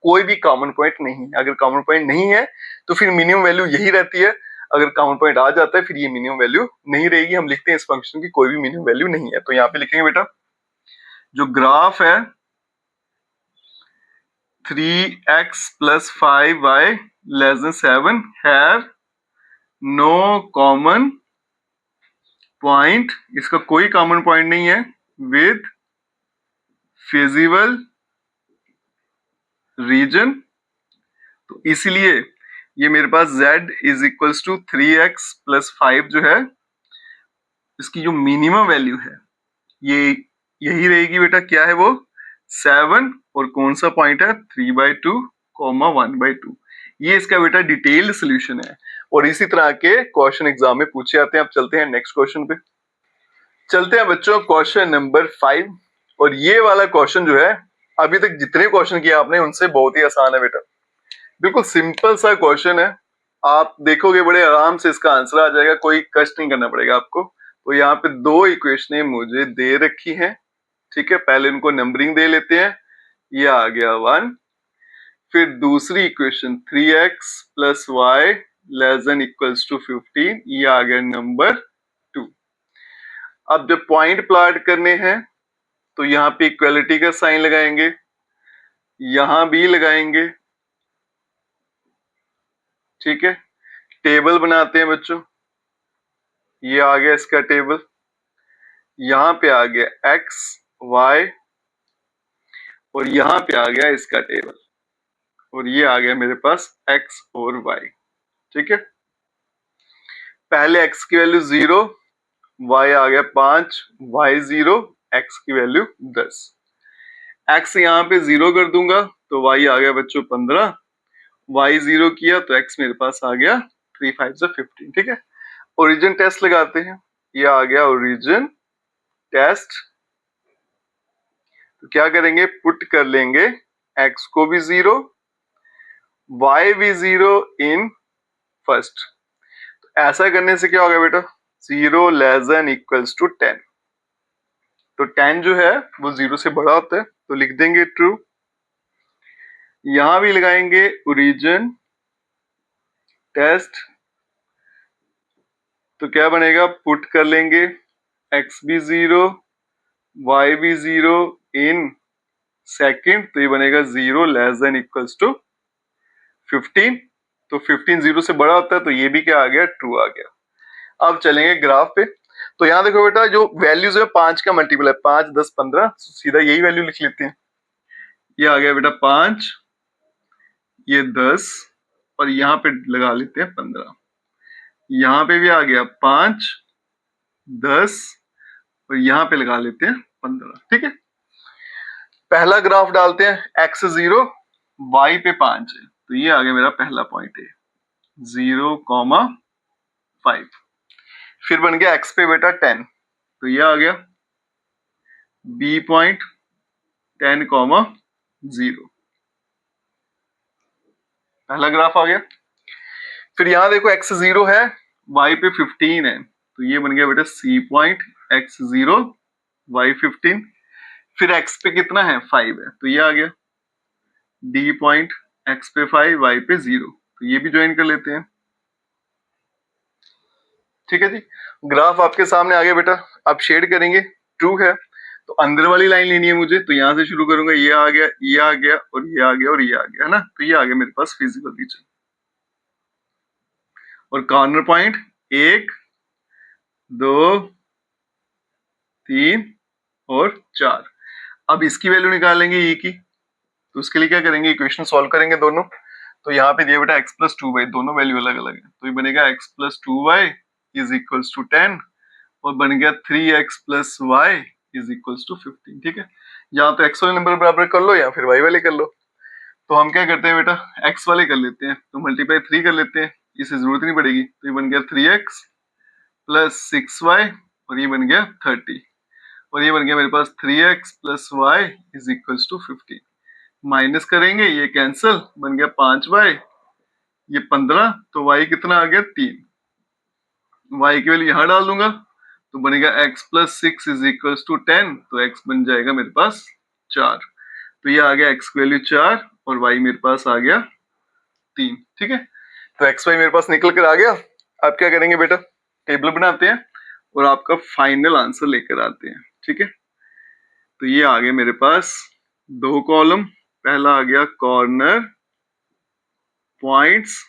कोई भी कॉमन पॉइंट नहीं है। अगर कॉमन पॉइंट नहीं है तो फिर मिनिमम वैल्यू यही रहती है, अगर कॉमन पॉइंट आ जाता है फिर ये मिनिमम वैल्यू नहीं रहेगी। हम लिखते हैं इस फंक्शन की कोई भी मिनिमम वैल्यू नहीं है। तो यहाँ पे लिखेंगे बेटा, जो ग्राफ है 3x + 5y < 7 have no common point, इसका कोई कॉमन पॉइंट नहीं है, विद फिजिबल रीजन। तो इसलिए ये मेरे पास z = 3x + 5 जो है, इसकी जो मिनिमम वैल्यू है ये यही रहेगी बेटा। क्या है वो, 7, और कौन सा पॉइंट है 3/2, 1/2। ये इसका बेटा डिटेल्ड सोल्यूशन है और इसी तरह के क्वेश्चन एग्जाम में पूछे जाते हैं। अब चलते हैं नेक्स्ट क्वेश्चन पे। चलते हैं बच्चों क्वेश्चन नंबर 5, और ये वाला क्वेश्चन जो है, अभी तक जितने क्वेश्चन किए आपने उनसे बहुत ही आसान है बेटा, बिल्कुल सिंपल सा क्वेश्चन है। आप देखोगे बड़े आराम से इसका आंसर आ जाएगा, कोई कष्ट नहीं करना पड़ेगा आपको। तो यहाँ पे दो इक्वेशनें मुझे दे रखी हैं, ठीक है। पहले इनको नंबरिंग दे लेते हैं, ये आ गया 1। फिर दूसरी इक्वेशन 3x + y < 15, ये आ गया नंबर 2। अब जब पॉइंट प्लॉट करने हैं तो यहाँ पे इक्वलिटी का साइन लगाएंगे, यहां भी लगाएंगे, ठीक है। टेबल बनाते हैं बच्चों, ये आ गया इसका टेबल, यहां पे आ गया x y और यहां पे आ गया इसका टेबल, और ये आ गया मेरे पास x और y, ठीक है। पहले x की वैल्यू 0, y आ गया 5, y 0, x की वैल्यू 10। x यहाँ पे 0 कर दूंगा तो y आ गया बच्चों 15, y 0 किया तो x मेरे पास आ गया 3 5 15, ठीक है। ओरिजिन टेस्ट लगाते हैं, ये आ गया ओरिजिन टेस्ट। तो क्या करेंगे, पुट कर लेंगे x को भी 0, y भी 0 इन फर्स्ट। तो ऐसा करने से क्या होगा बेटा, 0 < 10। तो 10 जो है वो 0 से बड़ा होता है, तो लिख देंगे ट्रू। यहां भी लगाएंगे ओरिजिन टेस्ट, तो क्या बनेगा, पुट कर लेंगे x भी 0, y भी 0 इन सेकंड, तो ये बनेगा 0 < 15। तो 15 0 से बड़ा होता है, तो ये भी क्या आ गया, ट्रू आ गया। अब चलेंगे ग्राफ पे। तो यहाँ देखो बेटा, जो वैल्यूज है 5 का मल्टीपल है, 5 10 15, सीधा यही वैल्यू लिख लेते हैं। ये आ गया बेटा 5, ये 10, और यहाँ पे लगा लेते हैं 15। यहाँ पे भी आ गया 5 10, और यहाँ पे लगा लेते हैं 15, ठीक है। पहला ग्राफ डालते हैं, x 0, y पे 5 है, तो ये आ गया मेरा पहला पॉइंट है 0, 5। फिर बन गया x पे बेटा 10, तो ये आ गया b पॉइंट 10,0। पहला ग्राफ आ गया। फिर यहां देखो x 0 है, y पे 15 है, तो ये बन गया बेटा c पॉइंट x 0 y 15। फिर x पे कितना है 5 है, तो ये आ गया d पॉइंट x पे 5 y पे 0, तो ये भी ज्वाइन कर लेते हैं। ठीक है जी, ग्राफ आपके सामने आ गया बेटा। अब शेड करेंगे, ट्रू है तो अंदर वाली लाइन लेनी है मुझे, तो यहां से शुरू करूंगा, ये आ गया, ये आ गया और ये आ गया और ये आ गया, है ना, तो ये आ गया मेरे पास फिजिकल रीजन। और कॉर्नर पॉइंट 1 2 3 और 4। अब इसकी वैल्यू निकालेंगे e की, तो उसके लिए क्या करेंगे, इक्वेशन सॉल्व करेंगे दोनों। तो यहाँ पे दिया बेटा x प्लस 2y, दोनों वैल्यू अलग अलग है, तो ये बनेगा x plus 2y is equals to 10 और बन गया 3x plus y is equals to 15। ठीक है, या तो x वाले नंबर बराबर कर लो या फिर y वाले कर लो। तो हम क्या करते हैं बेटा, x वाले कर लेते हैं, तो मल्टीप्लाई 3 कर लेते हैं, इसे जरूरत नहीं पड़ेगी, तो ये बन गया 3x प्लस 6y और ये बन गया 30 और ये बन गया मेरे पास 3x plus y is equals to 15। Minus करेंगे, ये कैंसिल, बन गया 5y, ये 15, तो y कितना आ गया 3। y की वैल्यू यहां डाल दूंगा तो बनेगा x plus 6 is equals to 10, तो x बन जाएगा मेरे पास 4। तो ये आ गया x की वैल्यू 4 और y मेरे पास आ गया 3। ठीक है, तो x y मेरे पास निकल कर आ गया। अब क्या करेंगे बेटा, टेबल बनाते हैं और आपका फाइनल आंसर लेकर आते हैं। ठीक है, तो ये आ गया मेरे पास 2 कॉलम, पहला आ गया कॉर्नर पॉइंट्स,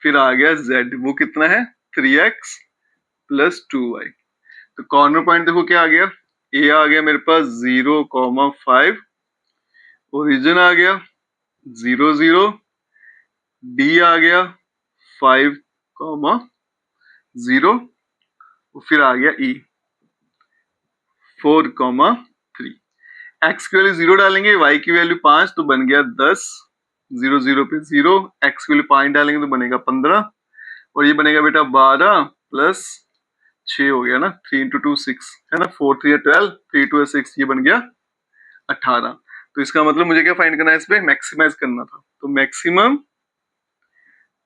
फिर आ गया z, वो कितना है 3x प्लस 2y। तो कॉर्नर पॉइंट देखो क्या आ गया, a आ गया मेरे पास 0,5, ओरिजिन आ गया 0 0, d आ गया 5,0 और फिर आ गया e 4,3। x की वैल्यू 0 डालेंगे, y की वैल्यू 5, तो बन गया 10, 0 0 पे 0, x की वैल्यू 5 डालेंगे तो बनेगा 15 और ये बनेगा बेटा 12 प्लस 6 हो गया ना, 3 इंटू 2 6 है ना, 4 3 12, 3 2 6, ये बन गया 18। तो इसका मतलब मुझे क्या फाइंड करना है, इस पे मैक्सिमाइज करना था। तो मैक्सिमम,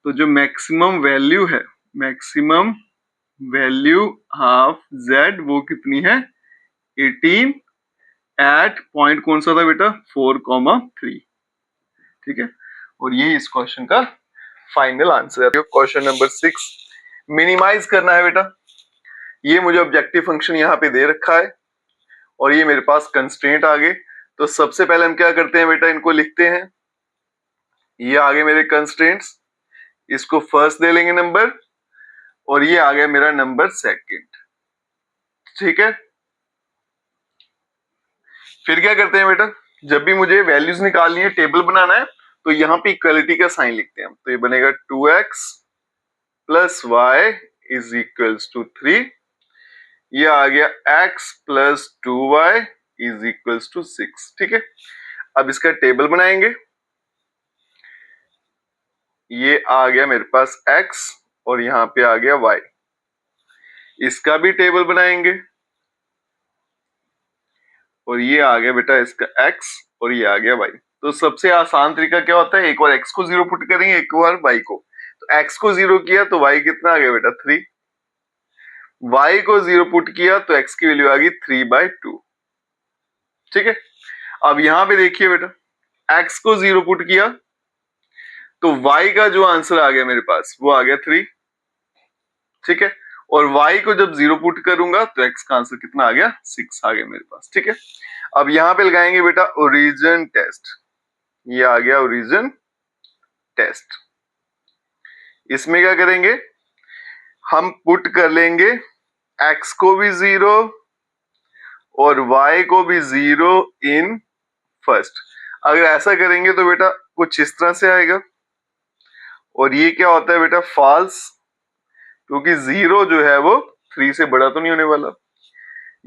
तो जो मैक्सिमम वैल्यू है, मैक्सिमम वैल्यू ऑफ z वो कितनी है 18 एट पॉइंट कौन सा था बेटा 4,3। ठीक है, और ये इस क्वेश्चन का फाइनल आंसर है। क्वेश्चन नंबर 6 मिनिमाइज करना है बेटा। ये मुझे ऑब्जेक्टिव फंक्शन यहाँ पे दे रखा है और ये मेरे पास कंस्ट्रेंट आ गए। तो सबसे पहले हम क्या करते हैं बेटा, इनको लिखते हैं, ये आ गए मेरे कंस्ट्रेंट्स, इसको फर्स्ट दे लेंगे नंबर और ये आ गया मेरा नंबर सेकंड। ठीक है, फिर क्या करते हैं बेटा, जब भी मुझे वैल्यूज निकालनी है, टेबल बनाना है, तो यहाँ पे इक्वलिटी का साइन लिखते हैं, तो ये बनेगा 2x plus y is equals to 3, ये आ गया x plus 2y is equals to 6। ठीक है, अब इसका टेबल बनाएंगे, ये आ गया मेरे पास x और यहाँ पे आ गया y, इसका भी टेबल बनाएंगे और ये आ गया बेटा इसका x और ये आ गया y। तो सबसे आसान तरीका क्या होता है, एक बार x को 0 पुट करेंगे, एक बार y को। तो x को 0 किया तो y कितना आ गया बेटा 3, y को 0 पुट किया तो x की वैल्यू आ गई 3/2। ठीक है, अब यहां पे देखिए बेटा, x को 0 पुट किया तो y का जो आंसर आ गया मेरे पास वो आ गया 3। ठीक है, और y को जब 0 पुट करूंगा तो x का आंसर कितना आ गया 6 आ गया मेरे पास। ठीक है, अब यहां पे लगाएंगे बेटा ओरिजिन टेस्ट, ये आ गया ओरिजिन टेस्ट। इसमें क्या करेंगे, हम पुट कर लेंगे x को भी 0 और y को भी 0 इन फर्स्ट। अगर ऐसा करेंगे तो बेटा कुछ इस तरह से आएगा और ये क्या होता है बेटा फॉल्स, क्योंकि 0 जो है वो 3 से बड़ा तो नहीं होने वाला।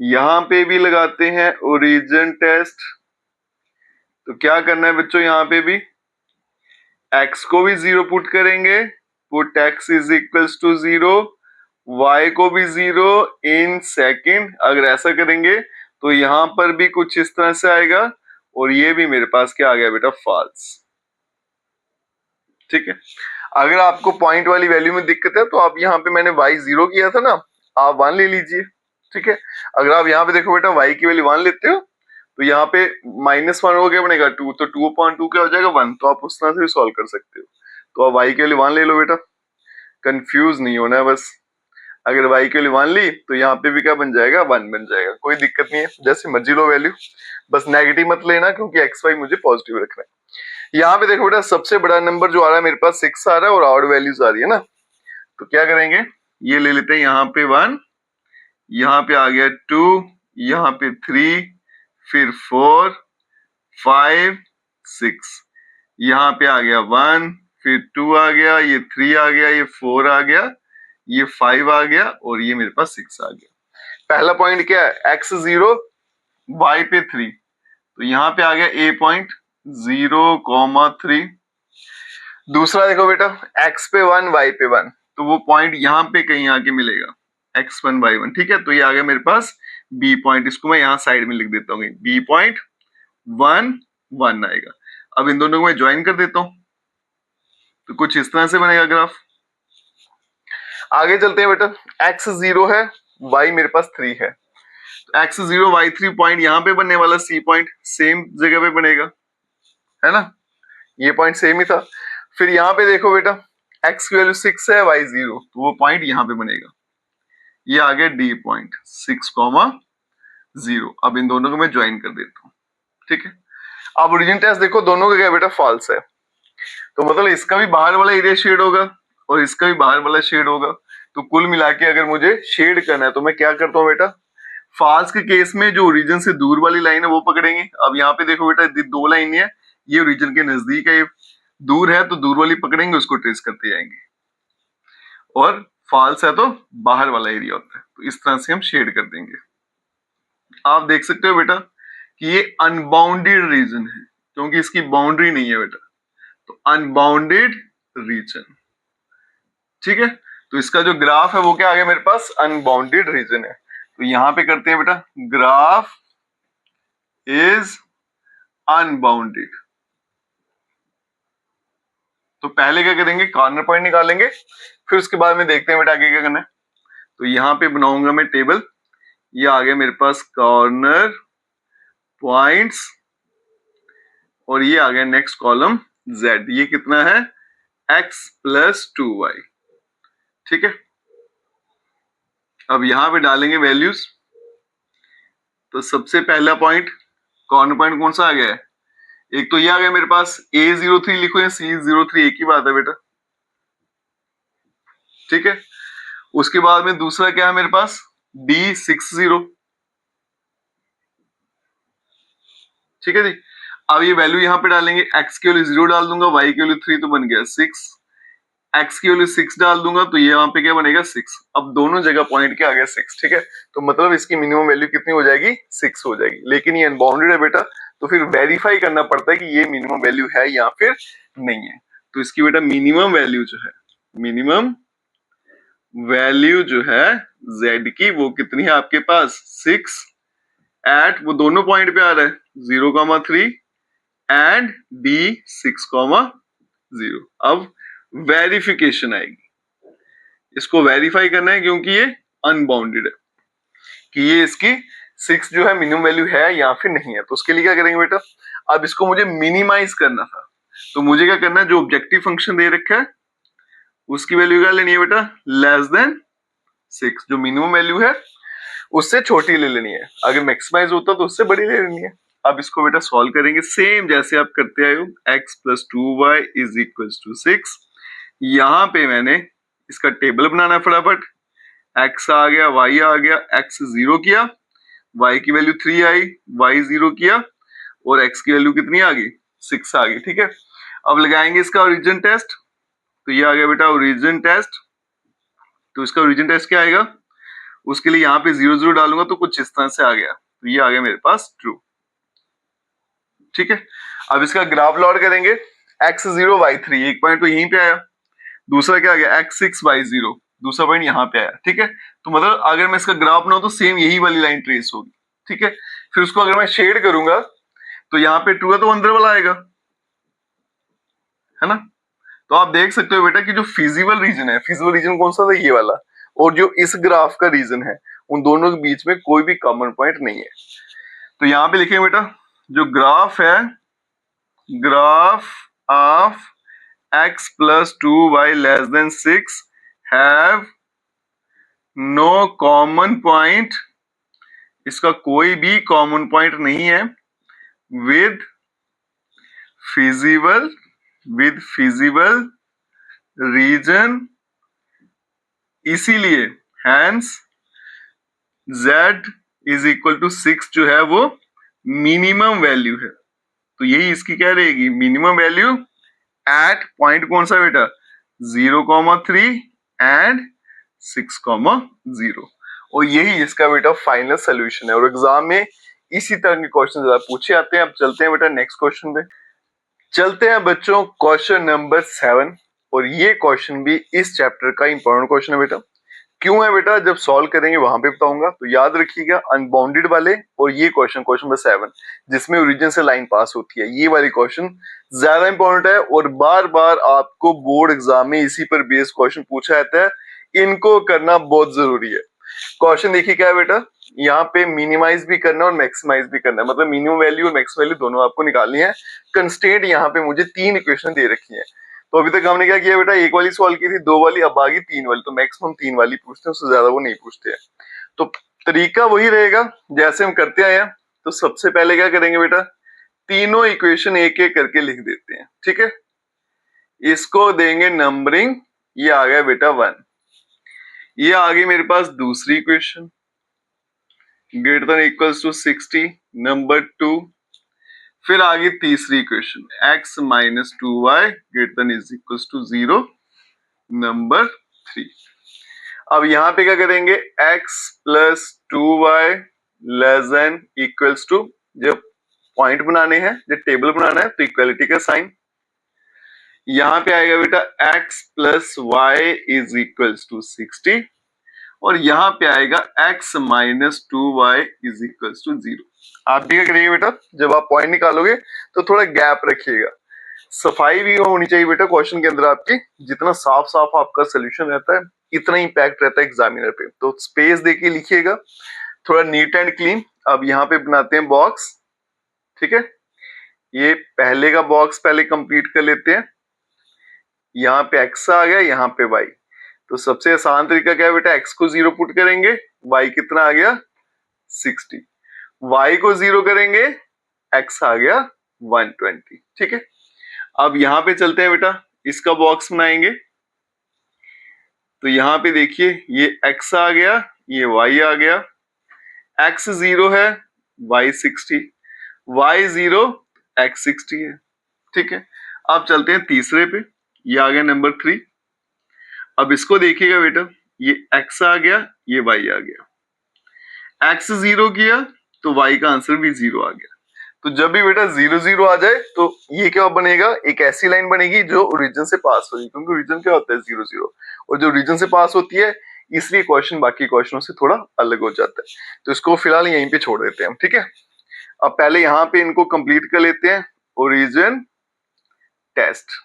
यहां पे भी लगाते हैं ओरिजिन टेस्ट, तो क्या करना है बच्चों, यहां पे भी x को भी 0 पुट करेंगे, put x is equals to 0 y को भी 0 इन सेकंड। अगर ऐसा करेंगे तो यहां पर भी कुछ इस तरह से आएगा और ये भी मेरे पास क्या आ गया बेटा, फॉल्स। ठीक है, अगर आपको पॉइंट वाली वैल्यू में दिक्कत है तो आप यहाँ पे मैंने y 0 किया था ना, आप 1 ले लीजिए। ठीक है, अगर आप यहाँ पे देखो बेटा y की वैल्यू 1 लेते हो तो यहाँ पे -1 हो गया बनेगा 2, तो 2/2 क्या हो जाएगा 1। तो आप उस तरह से भी सॉल्व कर सकते हो। तो आप y की वैल्यू 1 ले लो बेटा, कंफ्यूज नहीं होना है बस। अगर y की वैल्यू 1 ली तो यहाँ पे भी क्या बन जाएगा, 1 बन जाएगा। कोई दिक्कत नहीं है, जैसे मर्जी लो वैल्यू, बस नेगेटिव मत लेना क्योंकि xy मुझे पॉजिटिव रखना है। यहाँ पे देखो बेटा सबसे बड़ा नंबर जो आ रहा है मेरे पास 6 आ रहा है और ऑड वैल्यूज आ रही है ना, तो क्या करेंगे, ये ले लेते हैं यहाँ पे 1, यहाँ पे आ गया 2, यहाँ पे 3, फिर 4, 5, 6, यहाँ पे आ गया 1, फिर 2 आ गया, ये 3 आ गया, ये 4 आ गया, ये 5 आ गया और ये मेरे पास 6 आ गया। पहला पॉइंट क्या है, x 0 y पे 3, तो यहाँ पे आ गया a पॉइंट 0,3। दूसरा देखो बेटा x पे 1 y पे 1, तो वो पॉइंट यहाँ पे कहीं आके मिलेगा x1 y1। ठीक है, तो ये आ गया मेरे पास b पॉइंट, इसको मैं यहाँ साइड में लिख देता हूँ, b पॉइंट 1 1 आएगा। अब इन दोनों को मैं ज्वाइन कर देता हूँ तो कुछ इस तरह से बनेगा ग्राफ। आगे चलते हैं बेटा, x 0 है, y मेरे पास 3 है, तो x 0 y 3 पॉइंट यहाँ पे बनने वाला, c पॉइंट सेम जगह पे बनेगा, है ना, ये पॉइंट सेम ही था। फिर यहाँ पे देखो बेटा x की वैल्यू 6 है, y 0, तो वो पॉइंट यहाँ पे बनेगा, ये आ गया d पॉइंट 6,0। अब इन दोनों को मैं ज्वाइन कर देता हूँ। ठीक है, अब ओरिजिन टेस्ट देखो, दोनों का क्या बेटा फॉल्स है, तो मतलब इसका भी बाहर वाला एरिया शेड होगा और इसका भी बाहर वाला शेड होगा। तो कुल मिला के अगर मुझे शेड करना है तो मैं क्या करता हूँ बेटा, फॉल्स के केस में जो ओरिजिन से दूर वाली लाइन है वो पकड़ेंगे। अब यहाँ पे देखो बेटा दो लाइन है, ये ओरिजिन के नजदीक है, ये दूर है तो दूर वाली पकड़ेंगे, उसको ट्रेस करते जाएंगे, और फॉल्स है तो बाहर वाला एरिया होता है, तो इस तरह से हम शेड कर देंगे। आप देख सकते हो बेटा कि ये अनबाउंडेड रीजन है क्योंकि इसकी बाउंड्री नहीं है बेटा, तो अनबाउंडेड रीजन। ठीक है, तो इसका जो ग्राफ है वो क्या आ गया मेरे पास, अनबाउंडेड रीजन है। तो यहां पे करते हैं बेटा, ग्राफ इज अनबाउंडेड। तो पहले क्या करेंगे, कॉर्नर पॉइंट निकालेंगे, फिर उसके बाद में देखते हैं बेटा आगे क्या करना है। तो यहां पे बनाऊंगा मैं टेबल, ये आ गया मेरे पास कॉर्नर पॉइंट्स और ये आ गया नेक्स्ट कॉलम z, ये कितना है x + 2y। ठीक है, अब यहां पे डालेंगे वैल्यूज। तो सबसे पहला पॉइंट, कॉर्नर पॉइंट कौन सा आ गया है, एक तो ये आ गया मेरे पास a03 लिखो या c03, एक ही बात है बेटा। ठीक है, उसके बाद में दूसरा क्या है मेरे पास d60। ठीक है जी, अब ये वैल्यू यहां पे डालेंगे, x की वैल्यू 0 डाल दूंगा, y की वैल्यू 3 तो बन गया 6, x की वैल्यू 6 डाल दूंगा तो ये यहाँ पे क्या बनेगा 6। अब दोनों जगह पॉइंट क्या आ गया 6। ठीक है, तो मतलब इसकी मिनिमम वैल्यू कितनी हो जाएगी, 6 हो जाएगी। लेकिन ये अनबाउंडेड है बेटा, तो फिर वेरीफाई करना पड़ता है कि ये मिनिमम वैल्यू है या फिर नहीं है। तो इसकी बेटा मिनिमम वैल्यू जो है, मिनिमम वैल्यू जो है z की वो कितनी है आपके पास 6 एट, वो दोनों पॉइंट पे आ रहा है 0,3 एंड d6,0। अब वेरिफिकेशन आएगी, इसको वेरीफाई करना है क्योंकि ये अनबाउंडेड है कि ये इसकी 6 जो है मिनिमम वैल्यू है या फिर नहीं है। तो उसके लिए क्या करेंगे बेटा, अब इसको मुझे मिनिमाइज करना था, तो मुझे क्या करना है, जो ऑब्जेक्टिव फंक्शन दे रखा है उसकी वैल्यू क्या लेनी है बेटा, <6, जो मिनिमम वैल्यू है उससे छोटी ले लेनी है, अगर मैक्सिमाइज होता तो उससे बड़ी ले लेनी है। अब इसको बेटा सॉल्व करेंगे सेम जैसे आप करते आए हो, x + 2y = 6। यहां पे मैंने इसका टेबल बनाना है फटाफट, x आ गया, y आ गया, x 0 किया, y की वैल्यू 3 आई, y 0 किया और x की वैल्यू कितनी आ गई 6 आ गई। ठीक है, अब लगाएंगे इसका ओरिजिन टेस्ट, तो ये आ गया बेटा ओरिजिन टेस्ट। तो इसका ओरिजिन टेस्ट क्या आएगा, उसके लिए यहाँ पे 0 0 डालूंगा तो कुछ इस तरह से आ गया, तो ये आ गया मेरे पास ट्रू। ठीक है, अब इसका ग्राफ प्लॉट करेंगे, x 0 y 3, एक पॉइंट तो यहीं पे आया, दूसरा क्या आ गया x 6 y 0, दूसरा पॉइंट यहाँ पे आया, ठीक है। तो मतलब अगर मैं इसका ग्राफ बनाऊं तो सेम यही वाली लाइन ट्रेस होगी, ठीक है। फिर उसको अगर मैं शेड करूंगा तो यहाँ पे ट्रू है तो अंदर वाला आएगा, है ना। तो आप देख सकते हो बेटा कि जो फिजिबल रीजन है, फिजिबल रीजन कौन सा था, ये वाला, और जो इस ग्राफ का रीजन है, उन दोनों के बीच में कोई भी कॉमन पॉइंट नहीं है। तो यहाँ पे लिखेंगे बेटा, जो ग्राफ है, graph of x plus 2y less than 6 have no common point, इसका कोई भी कॉमन पॉइंट नहीं है, with feasible region, इसीलिए hence z is equal to 6 जो है वो मिनिमम वैल्यू है। तो यही इसकी क्या रहेगी, मिनिमम वैल्यू एट पॉइंट कौन सा बेटा, 0,3 एंड 6,0, और यही इसका बेटा फाइनल सोल्यूशन है। और एग्जाम में इसी तरह के क्वेश्चन ज्यादा पूछे आते हैं। अब चलते हैं बेटा नेक्स्ट क्वेश्चन पे। चलते हैं बच्चों क्वेश्चन नंबर 7, और ये क्वेश्चन भी इस चैप्टर का इंपॉर्टेंट क्वेश्चन है बेटा। क्यों है बेटा, जब सॉल्व करेंगे वहां पे बताऊंगा। तो याद रखिएगा अनबाउंडेड वाले और ये क्वेश्चन नंबर 7 जिसमें ओरिजिन से लाइन पास होती है, ये वाली क्वेश्चन ज्यादा इंपॉर्टेंट है और बार बार आपको बोर्ड एग्जाम में इसी पर बेस्ड क्वेश्चन पूछा जाता है। इनको करना बहुत जरूरी है। क्वेश्चन देखिए क्या है बेटा, यहाँ पे मिनिमाइज भी करना और मैक्सिमाइज भी करना है, मतलब मिनिमम वैल्यू और मैक्सिमम वैल्यू दोनों आपको निकालनी है। कंस्टेंट यहाँ पे मुझे 3 इक्वेशन दे रखी है। तो अभी तक हमने क्या किया बेटा, एक वाली सॉल्व की थी, 2 वाली, अब आ गई 3 वाली। तो मैक्सिमम 3 वाली पूछते हैं, उससे ज्यादा वो नहीं पूछते हैं। तो तरीका वही रहेगा जैसे हम करते आए हैं। तो सबसे पहले क्या करेंगे बेटा, तीनों इक्वेशन एक एक करके लिख देते हैं, ठीक है। इसको देंगे नंबरिंग, ये आ गया बेटा 1। ये आ गई मेरे पास दूसरी equation, greater than equals to 60, number 2। फिर आ गई तीसरी इक्वेशन, x minus 2y greater than is equals to 0, number 3। अब यहाँ पे क्या करेंगे, x plus 2y less than equals to, जब पॉइंट बनाने हैं, जब टेबल बनाना है तो इक्वलिटी का साइन। यहाँ पे आएगा बेटा x plus y is equals to 60, और यहाँ पे आएगा x minus 2y is equals to 0। आप भी क्या करिएगा बेटा, जब आप पॉइंट निकालोगे तो थोड़ा गैप रखिएगा, सफाई भी होनी चाहिए बेटा क्वेश्चन के अंदर आपकी। जितना साफ साफ आपका सोल्यूशन रहता है इतना इंपैक्ट रहता है एग्जामिनर पे। तो स्पेस देके लिखिएगा, थोड़ा नीट एंड क्लीन। अब यहाँ पे बनाते हैं बॉक्स, ठीक है। ये पहले का बॉक्स पहले कंप्लीट कर लेते हैं। यहाँ पे x आ गया, यहाँ पे y। तो सबसे आसान तरीका क्या है बेटा, x को 0 पुट करेंगे, y कितना आ गया 60, y को 0 करेंगे, x आ गया 120, ठीक है। अब यहाँ पे चलते हैं बेटा, इसका बॉक्स बनाएंगे। तो यहाँ पे देखिए ये x आ गया, ये y आ गया, x 0 है, y 60, y 0, x 60 है, ठीक है। अब चलते हैं तीसरे पे, ये आ गया नंबर 3। अब इसको देखिएगा बेटा, ये x आ गया, ये y आ गया, x 0 किया तो y का आंसर भी 0 आ गया। तो जब भी बेटा 0 0 आ जाए तो ये क्या बनेगा, एक ऐसी लाइन बनेगी जो ओरिजिन से पास होगी, क्योंकि ओरिजिन क्या होता है 0 0, और जो ओरिजिन से पास होती है इसलिए क्वेश्चन बाकी क्वेश्चनों से थोड़ा अलग हो जाता है। तो इसको फिलहाल यहीं पे छोड़ देते हैं हम, ठीक है। अब पहले यहाँ पे इनको कंप्लीट कर लेते हैं, ओरिजिन टेस्ट।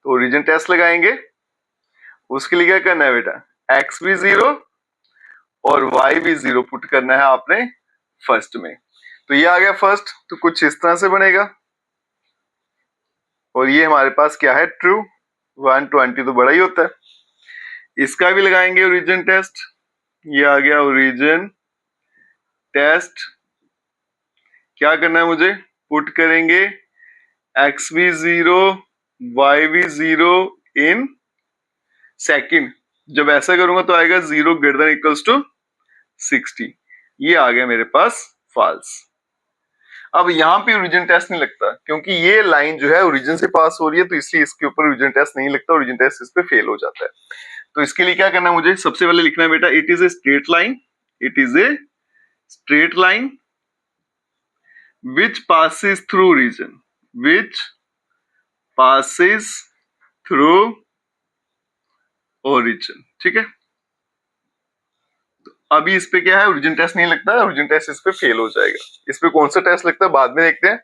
तो ओरिजिन टेस्ट लगाएंगे, उसके लिए क्या करना है बेटा, x भी 0 और y भी 0 पुट करना है आपने फर्स्ट में। तो ये आ गया फर्स्ट, तो कुछ इस तरह से बनेगा, और ये हमारे पास क्या है, ट्रू। 120 तो बड़ा ही होता है। इसका भी लगाएंगे ओरिजिन टेस्ट, ये आ गया ओरिजिन टेस्ट। क्या करना है मुझे, पुट करेंगे x भी 0 y भी 0 इन सेकंड। जब ऐसा करूंगा तो आएगा 0 ग्रेटर देन इक्वल्स टू 60, ये आ गया मेरे पास फॉल्स। अब यहाँ पे ओरिजिन टेस्ट नहीं लगता, क्योंकि ये लाइन जो है ओरिजिन से पास हो रही है, तो इसलिए इसके ऊपर ओरिजिन टेस्ट नहीं लगता, ओरिजिन टेस्ट इस पे फेल हो जाता है। तो इसके लिए क्या करना है मुझे, सबसे पहले लिखना है बेटा, it is a straight line, it is a straight line which passes through region, which passes through origin, ठीक है, अभी इस पे क्या है, ओरिजिन टेस्ट नहीं लगता है, ओरिजिन टेस्ट इस पे फेल हो जाएगा। इस पे कौन सा टेस्ट लगता है बाद में देखते हैं,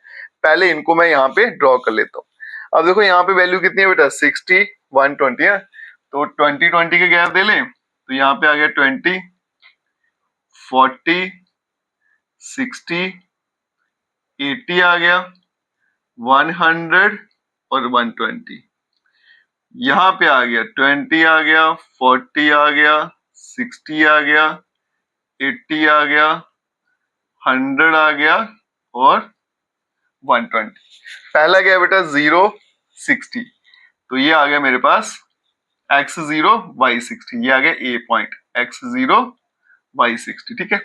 पहले इनको मैं यहाँ पे ड्रॉ कर लेता हूँ। अब देखो यहाँ पे वैल्यू कितनी है बेटा, 60 120 है, तो 20 20 के गैप दे लें, तो यहाँ पे आ गया 20 40 60 80 आ गया, 100 और 120। यहाँ पे आ गया 20 आ गया, 40 आ गया, 60 आ गया, 80 आ गया, 100 आ गया और 120। पहला क्या है बेटा, 0 60, तो ये आ गया मेरे पास x0 y60, ये आ गया a पॉइंट, x0 y60, ठीक है।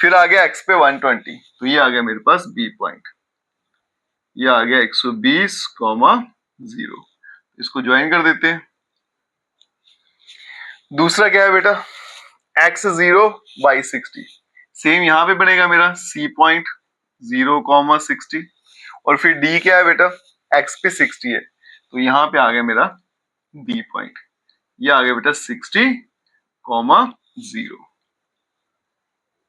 फिर आ गया x पे 120, तो ये आ गया मेरे पास b पॉइंट, ये आ गया 120, 0। इसको ज्वाइन कर देते हैं। दूसरा क्या है बेटा, x0 y60, सेम यहां पे बनेगा मेरा c पॉइंट 0, 60, और फिर d क्या है बेटा, x पे 60 है, तो यहां पे आ गया मेरा b पॉइंट, ये आ गया बेटा 60, 0।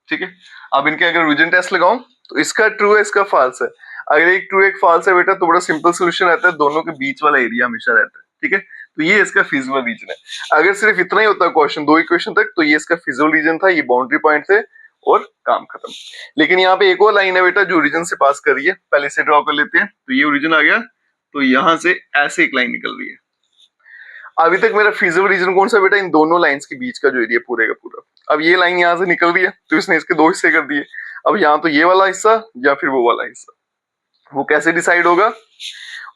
ठीक है, अब इनके अगर ओरिजिन टेस्ट लगाऊं तो इसका ट्रू है, इसका फॉल्स है। अगर एक ट्रू एक फॉल्स है बेटा तो बड़ा सिंपल सोल्यूशन रहता है, दोनों के बीच वाला एरिया हमेशा रहता है। ठीक है, तो ये इसका फिजिबल रीजन है। अगर सिर्फ इतना ही होता क्वेश्चन, दो इक्वेशन तक, तो ये इसका फिजिबल रीजन था, ये बाउंड्री पॉइंट थे और काम खत्म। लेकिन यहाँ पे एक और लाइन है बेटा जो ओरिजिन से पास कर रही है, पहले से ड्रॉ कर लेते हैं। तो ये ओरिजिन आ गया, तो यहां से ऐसे एक लाइन निकल रही है। अभी तक मेरा फिजिबल रीजन कौन सा बेटा, इन दोनों लाइंस के बीच का जो एरिया पूरे का पूरा। अब ये लाइन यहाँ से निकल रही है, तो इसने इसके दो हिस्से कर दिए। अब यहाँ तो ये वाला हिस्सा या फिर वो वाला हिस्सा, वो कैसे डिसाइड होगा,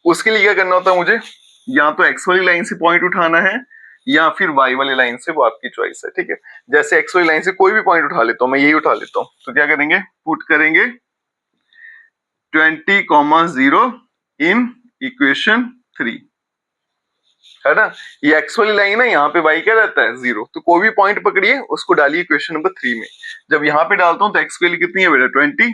उसके लिए क्या करना होता है मुझे, या तो एक्स वाली लाइन से पॉइंट उठाना है या फिर वाई वाली लाइन से, वो आपकी चॉइस है। ठीक है, जैसे एक्स वाली लाइन से कोई भी पॉइंट उठा लेता हूं, मैं यही उठा लेता हूं, तो क्या करेंगे, पुट करेंगे 20, 0 इन इक्वेशन 3, है ना। ये एक्स वाली लाइन है, यहाँ पे वाई क्या रहता है, 0, तो कोई भी पॉइंट पकड़िए उसको डालिए इक्वेशन नंबर 3 में। जब यहाँ पे डालता हूँ तो एक्स की वैल्यू कितनी है बेटा, 20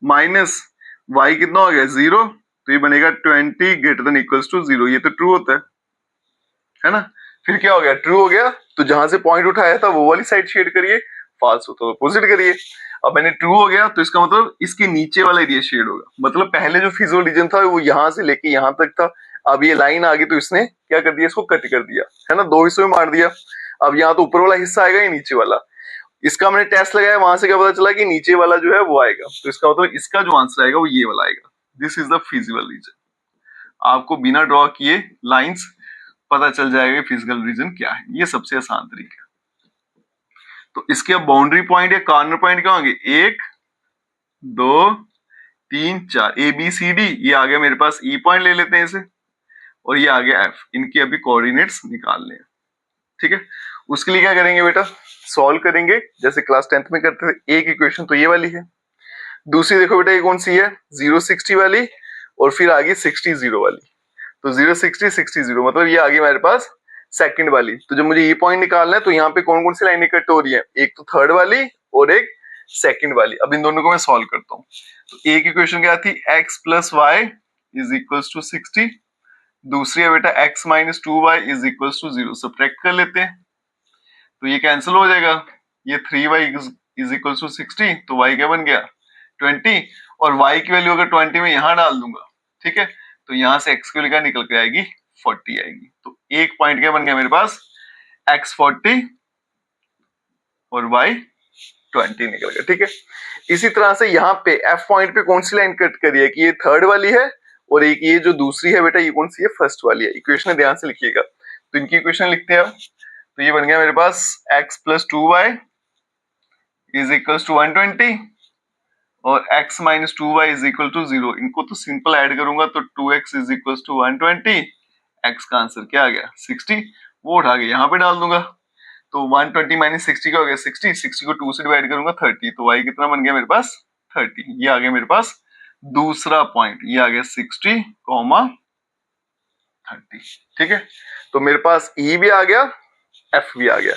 माइनस वाई कितना हो गया, 0, तो ये बनेगा 20 ग्रेटर देन इक्वल्स टू 0, ये तो ट्रू होता है ना। फिर क्या हो गया, ट्रू हो गया, तो जहां से पॉइंट उठाया था वो वाली साइड शेड करिए, फॉल्स हो तो अपोजिट करिए। अब मैंने ट्रू हो गया, तो इसका मतलब इसके नीचे वाला एरिया शेड होगा, मतलब पहले जो फिजिबल रीजन था वो यहां से लेके यहां तक था। अब ये लाइन आ गई तो इसने क्या कर दिया, इसको कट कर दिया, है ना, दो हिस्सों में मार दिया। अब यहाँ तो ऊपर वाला हिस्सा आएगा या नीचे वाला, इसका मैंने टेस्ट लगाया, वहां से क्या पता चला कि नीचे वाला जो है वो आएगा, तो इसका मतलब इसका जो आंसर आएगा वो ये वाला आएगा। This is the feasible region. आपको बिना ड्रॉ किए लाइंस पता चल जाएगा फिजिकल रीजन क्या है, ये सबसे आसान तरीका है। तो इसके अब बाउंड्री पॉइंट या कॉर्नर पॉइंट क्या होंगे, 1 2 3 4, ए बी सी डी, ये आ गया मेरे पास ई पॉइंट, ले लेते हैं इसे, और ये आ गया एफ। इनके अभी कोऑर्डिनेट्स निकालने हैं। ठीक है, उसके लिए क्या करेंगे बेटा, सॉल्व करेंगे जैसे क्लास 10th में करते थे। एक इक्वेशन तो ये वाली है, दूसरी देखो बेटा ये कौन सी है, 0 60 वाली, और फिर आगे 60 0 वाली। तो 0 60 60 0, मतलब ये आ गई मेरे पास सेकंड वाली। तो जब मुझे ये पॉइंट निकालना है तो यहाँ पे कौन कौन सी लाइनें कट हो रही है, एक तो थर्ड वाली और एक सेकंड वाली। अब इन दोनों को मैं सॉल्व करता हूँ। तो एक इक्वेशन क्या थी, x plus y is equals to 60, दूसरी है बेटा x minus 2y is equals to 0। Subtract कर लेते हैं तो ये कैंसिल हो जाएगा, ये 3y इज इक्वल्स टू 60, तो y क्या बन गया 20, और y की वैल्यू अगर 20 में यहां डाल दूंगा, ठीक है, तो यहां से x की वैल्यू क्या निकल के आएगी, 40 आएगी। तो एक पॉइंट क्या बन गया मेरे पास, x 40 और y 20 निकल गया। ठीक है, इसी तरह से यहाँ पे f पॉइंट पे कौन सी लाइन कट करी है, कि ये थर्ड वाली है, और एक ये जो दूसरी है बेटा ये कौन सी है, फर्स्ट वाली है। इक्वेशन ध्यान से लिखिएगा, तो इनकी इक्वेशन लिखते हैं अब। तो ये बन गया मेरे पास x plus 2y is equals to 120 और x minus 2y is equal to 0। इनको तो सिंपल ऐड करूंगा तो 2x is equals to 120, x का आंसर क्या आ गया 60, वो उठा के यहाँ पे डाल दूंगा। तो 120 माइनस 60 का हो गया 60, 60 को 2 से डिवाइड करूंगा 30, तो y कितना बन गया मेरे पास 30। ये आ गया मेरे पास दूसरा पॉइंट, ये आ गया 60, 30। ठीक है, तो मेरे पास E भी आ गया, F भी आ गया।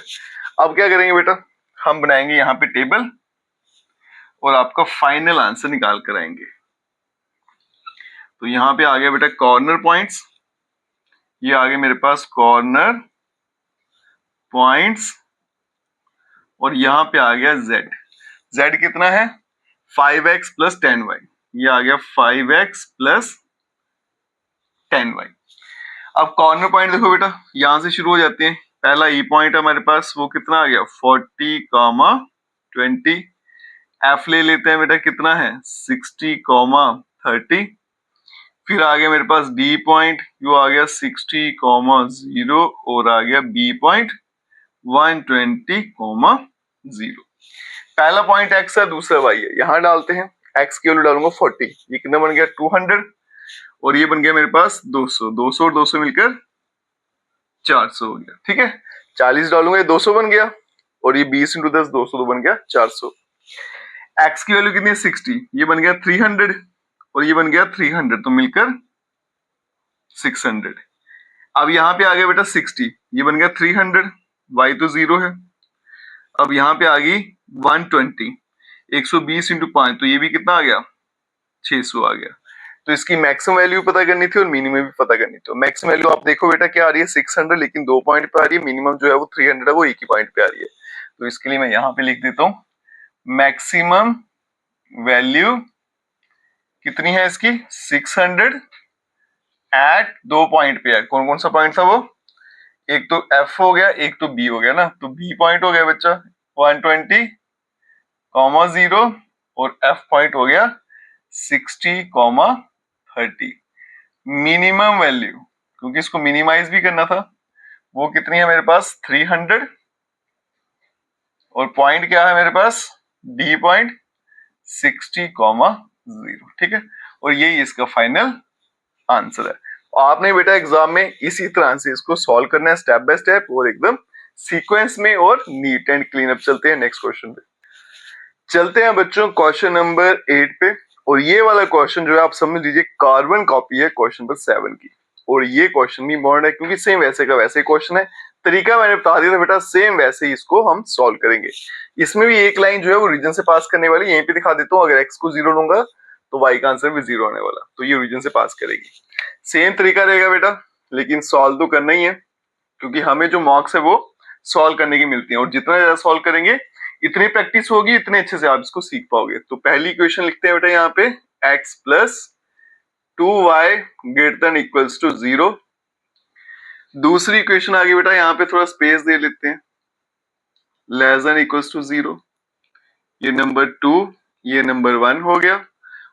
अब क्या करेंगे बेटा, हम बनाएंगे यहाँ पे टेबल और आपका फाइनल आंसर निकाल कर आएंगे। तो यहाँ पे आ गया बेटा कॉर्नर पॉइंट्स, ये आ गया मेरे पास कॉर्नर पॉइंट्स और यहां पे आ गया z। z कितना है 5x प्लस 10y, ये आ गया 5x प्लस 10y। अब कॉर्नर पॉइंट देखो बेटा, यहां से शुरू हो जाते हैं। पहला ई पॉइंट हमारे पास वो कितना आ गया 40, 20। एफ ले लेते हैं बेटा, कितना है 60, 30। फिर आ गया मेरे पास डी पॉइंट, जो आ गया 60, 0 और आ गया बी पॉइंट 120, 0। पहला पॉइंट x है, दूसरा y है। यहां डालते हैं, x की वैल्यू डालूंगा 40, ये कितना बन गया 200 और ये बन गया मेरे पास 200। 200 और 200 मिलकर 400 हो गया, ठीक है। 40 डालूंगा, ये 200 बन गया और ये 20 इंटू 10 200 तो बन गया 400। x की वैल्यू कितनी है 60, ये बन गया 300 और ये बन गया 300 तो मिलकर 600। अब यहाँ पे आ गया बेटा 60, ये बन गया 300, y तो 0 है। अब यहाँ पे आ गई 120, 120 इंटू 5 तो ये भी कितना आ गया 600 आ गया। तो इसकी मैक्सिमम वैल्यू पता करनी थी और मिनिमम भी पता करनी थी। तो मैक्सिमम वैल्यू आप देखो बेटा क्या आ रही है 600, लेकिन 2 पॉइंट पे आ रही है। मिनिमम जो है वो 300 है, वो एक ही पॉइंट पे आ रही है। तो इसके लिए मैं यहाँ पे लिख देता हूँ मैक्सिमम वैल्यू कितनी है इसकी 600 एट 2 पॉइंट पे है। कौन कौन सा पॉइंट था वो, एक तो F हो गया, एक तो B हो गया ना। तो B पॉइंट हो गया बच्चा 120, 0 और F पॉइंट हो गया 60, 30। मिनिमम वैल्यू, क्योंकि इसको मिनिमाइज भी करना था, वो कितनी है मेरे पास 300 और पॉइंट क्या है मेरे पास D पॉइंट 60, 0, ठीक है। और यही इसका फाइनल आंसर है। आपने बेटा एग्जाम में इसी तरह से इसको सॉल्व करना है स्टेप बाय स्टेप और एकदम सीक्वेंस में और नीट एंड क्लीन अप। चलते हैं नेक्स्ट क्वेश्चन पे। चलते हैं बच्चों क्वेश्चन नंबर 8 पे। और ये वाला क्वेश्चन जो है आप समझ लीजिए कार्बन कॉपी है क्वेश्चन नंबर 7 की। और ये क्वेश्चन भी इंपॉर्टेंट है क्योंकि सेम वैसे का वैसे क्वेश्चन है। तरीका मैंने बता दिया था बेटा, सेम वैसे ही इसको हम सॉल्व करेंगे। इसमें भी एक लाइन जो है वो रीजन से पास करने वाली, यहीं पे दिखा देता हूँ। अगर x को 0 लूंगा तो y का आंसर भी 0 आने वाला, तो ये रीजन से पास करेगी। सेम तरीका रहेगा बेटा, लेकिन सॉल्व तो करना ही है क्योंकि हमें जो मार्क्स है वो सॉल्व करने की मिलती है। और जितना ज्यादा सॉल्व करेंगे, इतनी प्रैक्टिस होगी, इतने अच्छे से आप इसको सीख पाओगे। तो पहली इक्वेशन लिखते हैं बेटा यहाँ पे x plus 2y greater than equals to 0। दूसरी इक्वेशन आ गई बेटा, यहाँ पे थोड़ा स्पेस दे लेते हैं, लेस देन इक्वल्स टू 0। ये नंबर 2, ये नंबर 1 हो गया।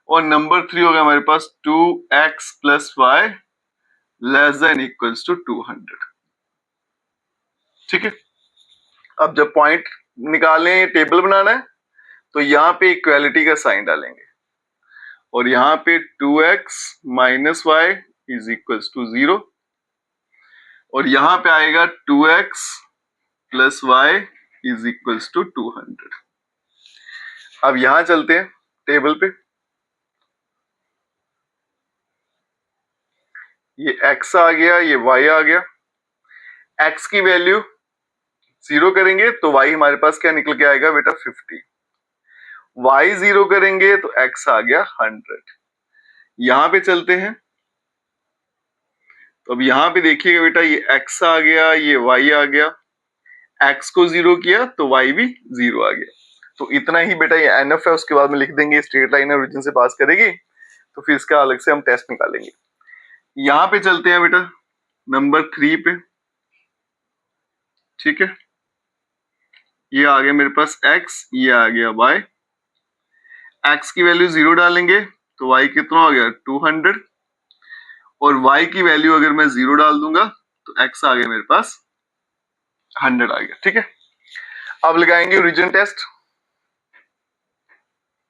और नंबर 3 हो गया हमारे पास 2x plus y less than equals to 200, ठीक है। अब जब पॉइंट निकालने टेबल बनाना है तो यहाँ पे इक्वालिटी का साइन डालेंगे और यहाँ पे 2x minus y is equals to 0 और यहाँ पे आएगा 2x plus y is equals to 200। अब यहां चलते हैं टेबल पे। ये x आ गया, ये y आ गया। x की वैल्यू 0 करेंगे तो y हमारे पास क्या निकल के आएगा बेटा 50। y 0 करेंगे तो x आ गया 100। यहां पे चलते हैं तो अब यहां पे देखिएगा बेटा, ये x आ गया, ये y आ गया। x को 0 किया तो y भी 0 आ गया। तो इतना ही बेटा ये NF है। उसके बाद में लिख देंगे स्ट्रेट लाइन ओरिजिन से पास करेगी, तो फिर इसका अलग से हम टेस्ट निकालेंगे। यहां पे चलते हैं बेटा नंबर 3 पे, ठीक है। ये आ गया मेरे पास x, ये आ गया y। x की वैल्यू 0 डालेंगे तो y कितना हो गया 200 और y की वैल्यू अगर मैं 0 डाल दूंगा तो x आ गया मेरे पास 100 आ गया, ठीक है। अब लगाएंगे ओरिजिन टेस्ट।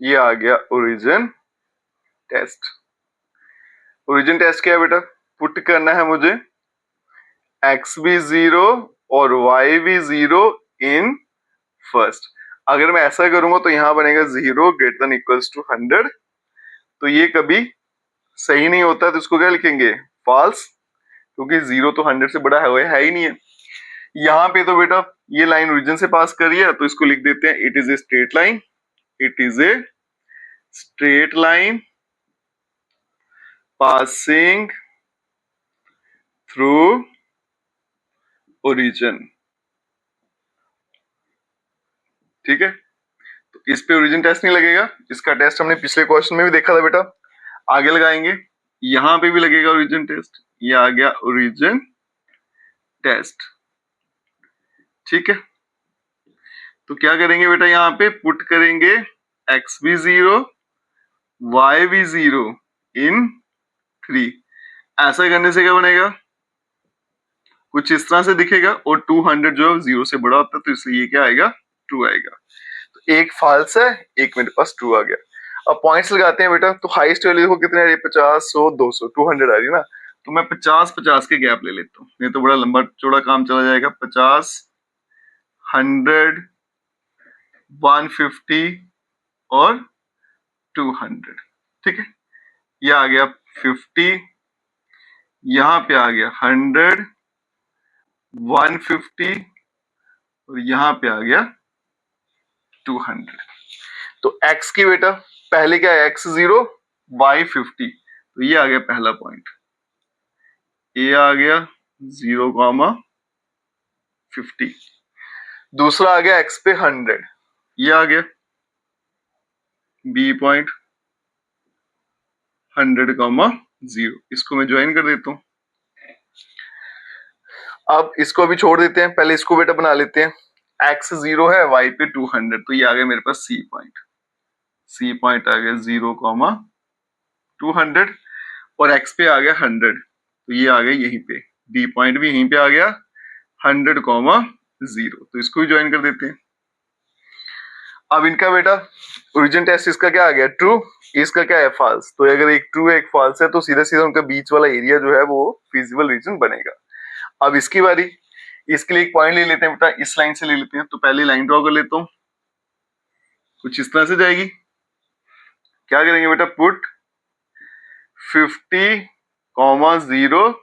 ये आ गया ओरिजिन टेस्ट। ओरिजिन टेस्ट क्या है बेटा, पुट करना है मुझे x भी 0 और y भी 0 इन फर्स्ट। अगर मैं ऐसा करूंगा तो यहां बनेगा 0 ग्रेटर देन इक्वल्स टू 100। तो ये कभी सही नहीं होता, तो इसको क्या लिखेंगे फॉल्स, क्योंकि 0 तो 100 से बड़ा है ही नहीं है। यहाँ पे तो बेटा ये लाइन ओरिजिन से पास कर रही है, तो इसको लिख देते हैं it is a straight line. It is a straight line passing through origin. ठीक है, तो इस पे ओरिजिन टेस्ट नहीं लगेगा, इसका टेस्ट हमने पिछले क्वेश्चन में भी देखा था बेटा। आगे लगाएंगे, यहां पे भी लगेगा ओरिजिन टेस्ट, ये आ गया ओरिजिन टेस्ट। ठीक है, तो क्या करेंगे बेटा, यहाँ पे पुट करेंगे x भी 0 y भी 0 इन 3। ऐसा करने से क्या बनेगा, कुछ इस तरह से दिखेगा, और 200 जो है 0 से बड़ा होता है, तो इसलिए ये क्या आएगा, ट्रू आएगा। तो एक फॉल्स है, एक मेरे पास ट्रू आ गया। अब पॉइंट्स लगाते हैं बेटा, तो हाईएस्ट वैल्यू देखो कितने आ रही है, 50, 100, 200, 200 आ रही है ना। तो मैं 50-50 के गैप ले लेता हूँ, नहीं तो बड़ा लंबा चौड़ा काम चला जाएगा। 50, 100, 150 और 200। ठीक है, ये आ गया 50, यहाँ पे आ गया 100, 150 और यहाँ पे आ गया 200। तो x की बेटा पहले क्या है, x 0 y 50, तो ये आ गया पहला पॉइंट, a आ गया 0,50। दूसरा आ गया x पे 100, ये आ गया b पॉइंट 100,0। इसको मैं ज्वाइन कर देता हूं। अब इसको अभी छोड़ देते हैं, पहले इसको बेटा बना लेते हैं। x 0 है, y पे 200, तो ये आ गया मेरे पास c पॉइंट। c पॉइंट आ गया 0,200 और x पे आ गया 100, तो ये आ गया यहीं पे। b पॉइंट भी यहीं पे आ गया 100,0, तो इसको भी ज्वाइन कर देते हैं। अब इनका बेटा ओरिजिन टेस्ट इसका क्या आ गया, ट्रू, इसका क्या है, फॉल्स। तो अगर एक ट्रू है एक फॉल्स है, तो सीधा सीधा उनका बीच वाला एरिया जो है वो फिजिबल रीजन बनेगा। अब इसकी बारी, इसके लिए एक पॉइंट ले लेते हैं बेटा, इस लाइन से ले लेते हैं। तो पहले लाइन ड्रॉ कर लेता हूं, कुछ इस तरह से जाएगी। क्या करेंगे बेटा, put 50,0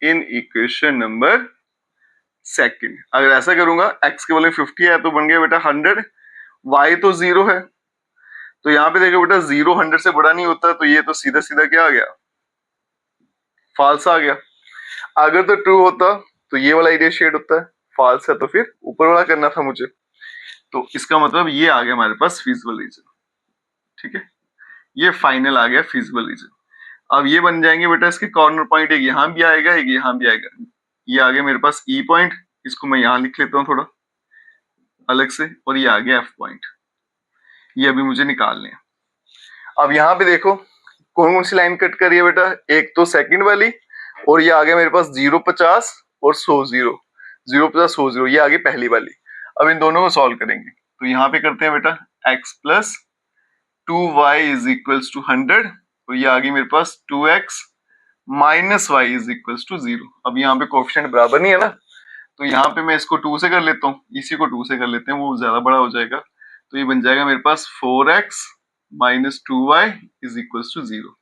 in equation number second. अगर ऐसा करूंगा, x के बदले 50 है तो बन गया बेटा 100, y तो 0 है, तो यहाँ पे देखो बेटा 0 100 से बड़ा नहीं होता, तो ये तो सीधा सीधा क्या आ गया, फॉल्स आ गया। अगर तो ट्रू होता तो ये वाला एरिया शेड होता है, फॉल्स है तो फिर ऊपर वाला करना था मुझे। तो इसका मतलब ये आ गया हमारे पास फिजिबल रीजन। ठीक है, ये फाइनल आ गया फिजिबल रीजन। अब ये बन जाएंगे बेटा इसके कॉर्नर पॉइंट, एक यहाँ भी आएगा एक यहाँ भी आएगा। ये आ गया मेरे पास ई पॉइंट, इसको मैं यहाँ लिख लेता हूँ थोड़ा अलग से, और ये आ गया एफ पॉइंट। ये अभी मुझे निकालने हैं। अब यहाँ पे देखो कौन कौन सी लाइन कट कर रही है बेटा, एक तो सेकंड वाली, और ये आ गया मेरे पास 0, 50 और 100, 0, 0, 50, 100, 0, ये आ गई पहली वाली। अब इन दोनों को सॉल्व करेंगे, तो यहाँ पे करते हैं बेटा x plus 2y is equals to 100, और ये आ गई मेरे पास 2x minus y is equals to 0। अब यहाँ पे कोएफिशिएंट बराबर नहीं है ना, तो यहाँ पे मैं इसको 2 से कर लेता हूँ, इसी को 2 से कर लेते हैं, वो ज्यादा बड़ा हो जाएगा। तो ये बन जाएगा मेरे पास 4x minus 2y is equals to 0।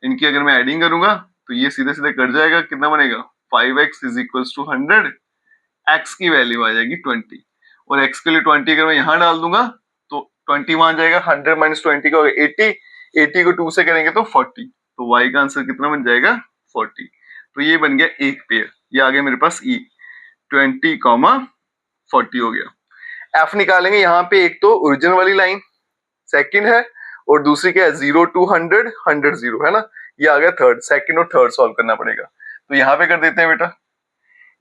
इनकी अगर मैं एडिंग करूंगा तो ये सीधे सीधे कट जाएगा, कितना बनेगा 5x is equals to 100, x की वैल्यू आ जाएगी 20, और x के लिए 20 अगर मैं यहाँ डाल दूंगा तो 20 वहां जाएगा, 100 माइनस 20 का होगा 80, 80 को 2 से करेंगे तो 40, तो y का आंसर कितना बन जाएगा 40। तो ये बन गया एक पेयर, ये आ गया मेरे पास e 20,40 हो गया। f निकालेंगे, यहाँ पे एक तो ओरिजिन वाली लाइन सेकंड है, और दूसरी क्या है 0 to 100, 100 0 है ना, ये आ गया थर्ड। सेकंड और थर्ड सॉल्व करना पड़ेगा, तो यहाँ पे कर देते हैं बेटा।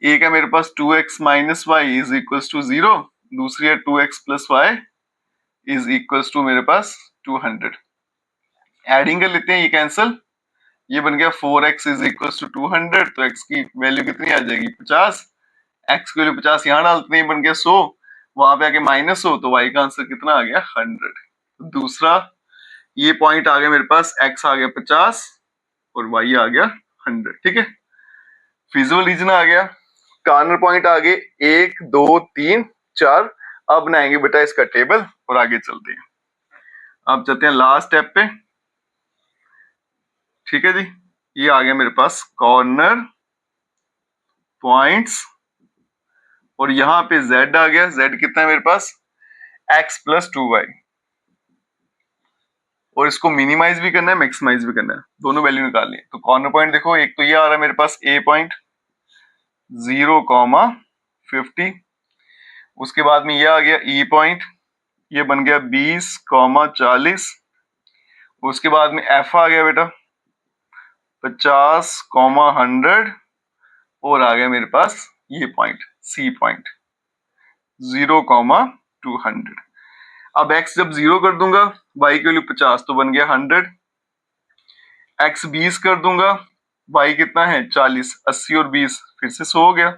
एक है मेरे पास 2x minus y is equal to 0, दूसरी है 2x plus y is equal to मेरे पास 200। एडिंग कर लेते हैं, ये कैंसिल, ये बन गया 4x इज इक्वल टू 200, तो x की वैल्यू कितनी आ जाएगी 50, x की वैल्यू 50 यहाँ डालते हैं, बन गया 100, वहां पे आके माइनस 100, तो y का आंसर कितना आ गया 100। दूसरा ये पॉइंट आ गया मेरे पास, x आ गया 50 और y आ गया 100। ठीक है, फिजिबल रीजन आ गया, कॉर्नर पॉइंट आ गए 1 2 3 4। अब बनाएंगे बेटा इसका टेबल और आगे चलते हैं। अब चलते हैं लास्ट स्टेप पे। ठीक है जी, ये आ गया मेरे पास कॉर्नर पॉइंट्स, और यहाँ पे z आ गया, z कितना है मेरे पास x प्लस 2y, और इसको मिनिमाइज भी करना है मैक्सिमाइज भी करना है, दोनों वैल्यू निकालनी है। तो कॉर्नर पॉइंट देखो, एक तो ये आ रहा है मेरे पास a पॉइंट 0,50, उसके बाद में ये आ गया e पॉइंट ये बन गया 20,40। उसके बाद में एफ आ गया बेटा 50,100 और आ गया मेरे पास ये पॉइंट सी पॉइंट 0,200। अब x जब 0 कर दूंगा y की वैल्यू 50 तो बन गया 100। x 20 कर दूंगा y कितना है 40, 80 और 20 फिर से 100 हो गया।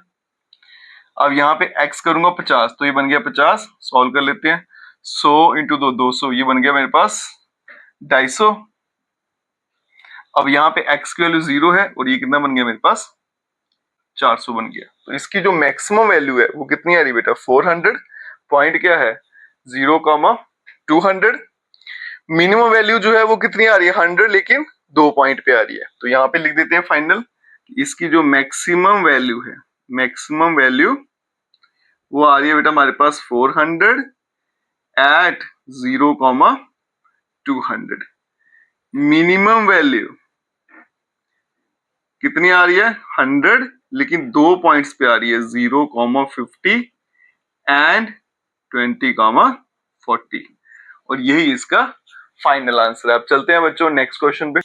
अब यहाँ पे x करूंगा 50 तो ये बन गया 50। सॉल्व कर लेते हैं 100 इंटू 200, ये बन गया मेरे पास 250। अब यहाँ पे x की वैल्यू 0 है और ये कितना बन गया मेरे पास 400 बन गया। तो इसकी जो मैक्सिमम वैल्यू है वो कितनी आ रही है बेटा 400। पॉइंट क्या है 0,200। मिनिमम वैल्यू जो है वो कितनी आ रही है 100, लेकिन 2 पॉइंट पे आ रही है। तो यहाँ पे लिख देते हैं फाइनल, इसकी जो मैक्सिमम वैल्यू है, मैक्सिमम वैल्यू वो आ रही है बेटा हमारे पास 400 एट 0,200। मिनिमम वैल्यू कितनी आ रही है 100, लेकिन 2 पॉइंट्स पे आ रही है 0,50 एंड 20,40 और यही इसका फाइनल आंसर है। अब चलते हैं बच्चों नेक्स्ट क्वेश्चन पे।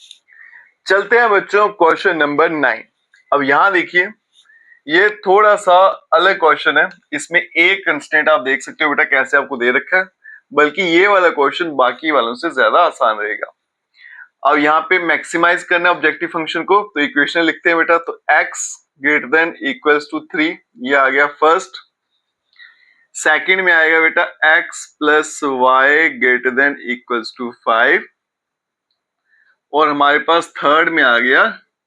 चलते हैं बच्चों क्वेश्चन नंबर 9। अब यहाँ देखिए ये थोड़ा सा अलग क्वेश्चन है। इसमें एक कंस्टेंट आप देख सकते हो बेटा कैसे आपको दे रखा है, बल्कि ये वाला क्वेश्चन बाकी वालों से ज्यादा आसान रहेगा। अब यहाँ पे मैक्सिमाइज करना ऑब्जेक्टिव फंक्शन को, तो इक्वेशन लिखते हैं बेटा। तो x greater than equals to 3, ये आ गया फर्स्ट। सेकंड में आएगा बेटा x plus y greater than equals to 5, और हमारे पास थर्ड में आ गया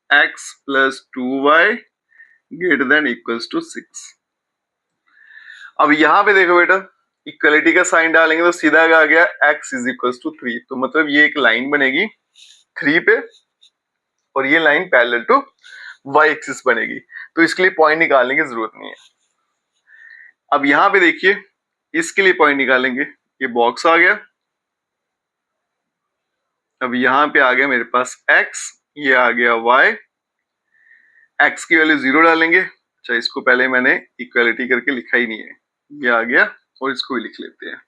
x plus 2y greater than equals to 6। अब यहां पे देखो बेटा इक्वलिटी का साइन डालेंगे तो सीधा आ गया x इज इक्वल्स टू 3। तो मतलब ये एक लाइन बनेगी 3 पे और ये line parallel to y axis बनेगी। तो इसके लिए पॉइंट निकालने की जरूरत नहीं है। अब यहां पे देखिए इसके लिए पॉइंट निकालेंगे, ये बॉक्स आ गया। अब यहां पे आ गया मेरे पास x, ये आ गया y। x की वैल्यू 0 डालेंगे। अच्छा इसको पहले मैंने इक्वलिटी करके लिखा ही नहीं है, ये आ गया और इसको भी लिख लेते हैं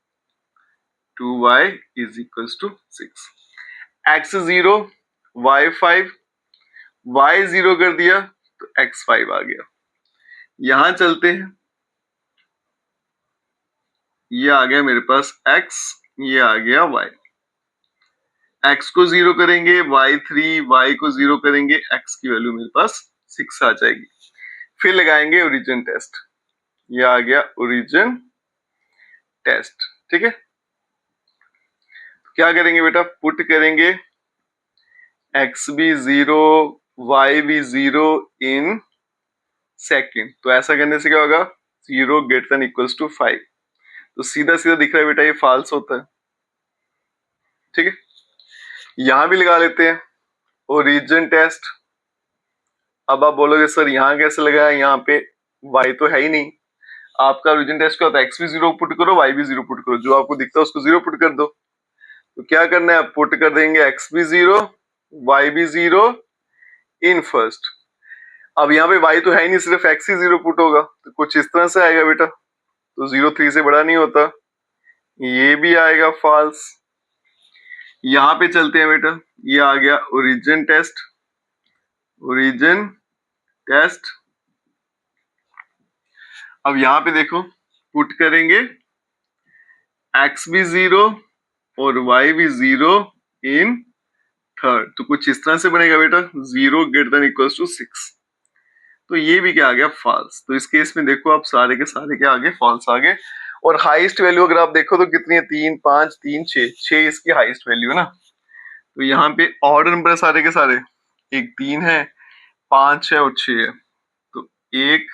2y is equals to 6। x 0 y 5, y 0 कर दिया तो x 5 आ गया। यहां चलते हैं, ये आ गया मेरे पास x, ये आ गया y। x को 0 करेंगे y 3, y को 0 करेंगे x की वैल्यू मेरे पास 6 आ जाएगी। फिर लगाएंगे ओरिजिन टेस्ट, ये आ गया ओरिजिन टेस्ट। ठीक है, क्या करेंगे बेटा पुट करेंगे x भी 0 y भी 0 इन सेकंड। तो ऐसा करने से क्या होगा 0 ग्रेटर देन इक्वल्स टू 5। तो सीधा सीधा दिख रहा है बेटा ये फॉल्स होता है। ठीक है, यहां भी लगा लेते हैं ओरिजिन टेस्ट। अब आप बोलोगे सर यहाँ कैसे लगाया, यहाँ पे y तो है ही नहीं। आपका ओरिजिन टेस्ट क्या होता है x भी 0 पुट करो y भी 0 पुट करो, जो आपको दिखता है उसको 0 पुट कर दो। तो क्या करना है पुट कर देंगे x भी 0 y भी 0 इन फर्स्ट। अब यहाँ पे y तो है ही नहीं, सिर्फ x ही 0 पुट होगा, तो कुछ इस तरह से आएगा बेटा। तो 0 3 से बड़ा नहीं होता, ये भी आएगा फॉल्स। यहाँ पे चलते हैं बेटा, ये आ गया ओरिजिन टेस्ट, ओरिजिन टेस्ट। अब यहाँ पे देखो पुट करेंगे x भी 0 और y भी 0 इन थर्ड। तो कुछ इस तरह से बनेगा बेटा 0 ग्रेटर देन इक्वल्स टू 6। तो ये भी क्या आ गया फॉल्स। तो इस केस में देखो आप सारे के सारे क्या आगे फॉल्स आ गए। और हाईएस्ट वैल्यू अगर आप देखो तो कितनी है 3 5 3 6, 6 इसकी हाईएस्ट वैल्यू है ना। तो यहाँ पे ऑड नंबर है सारे के सारे, एक 3 है 5 है और 6 है। तो एक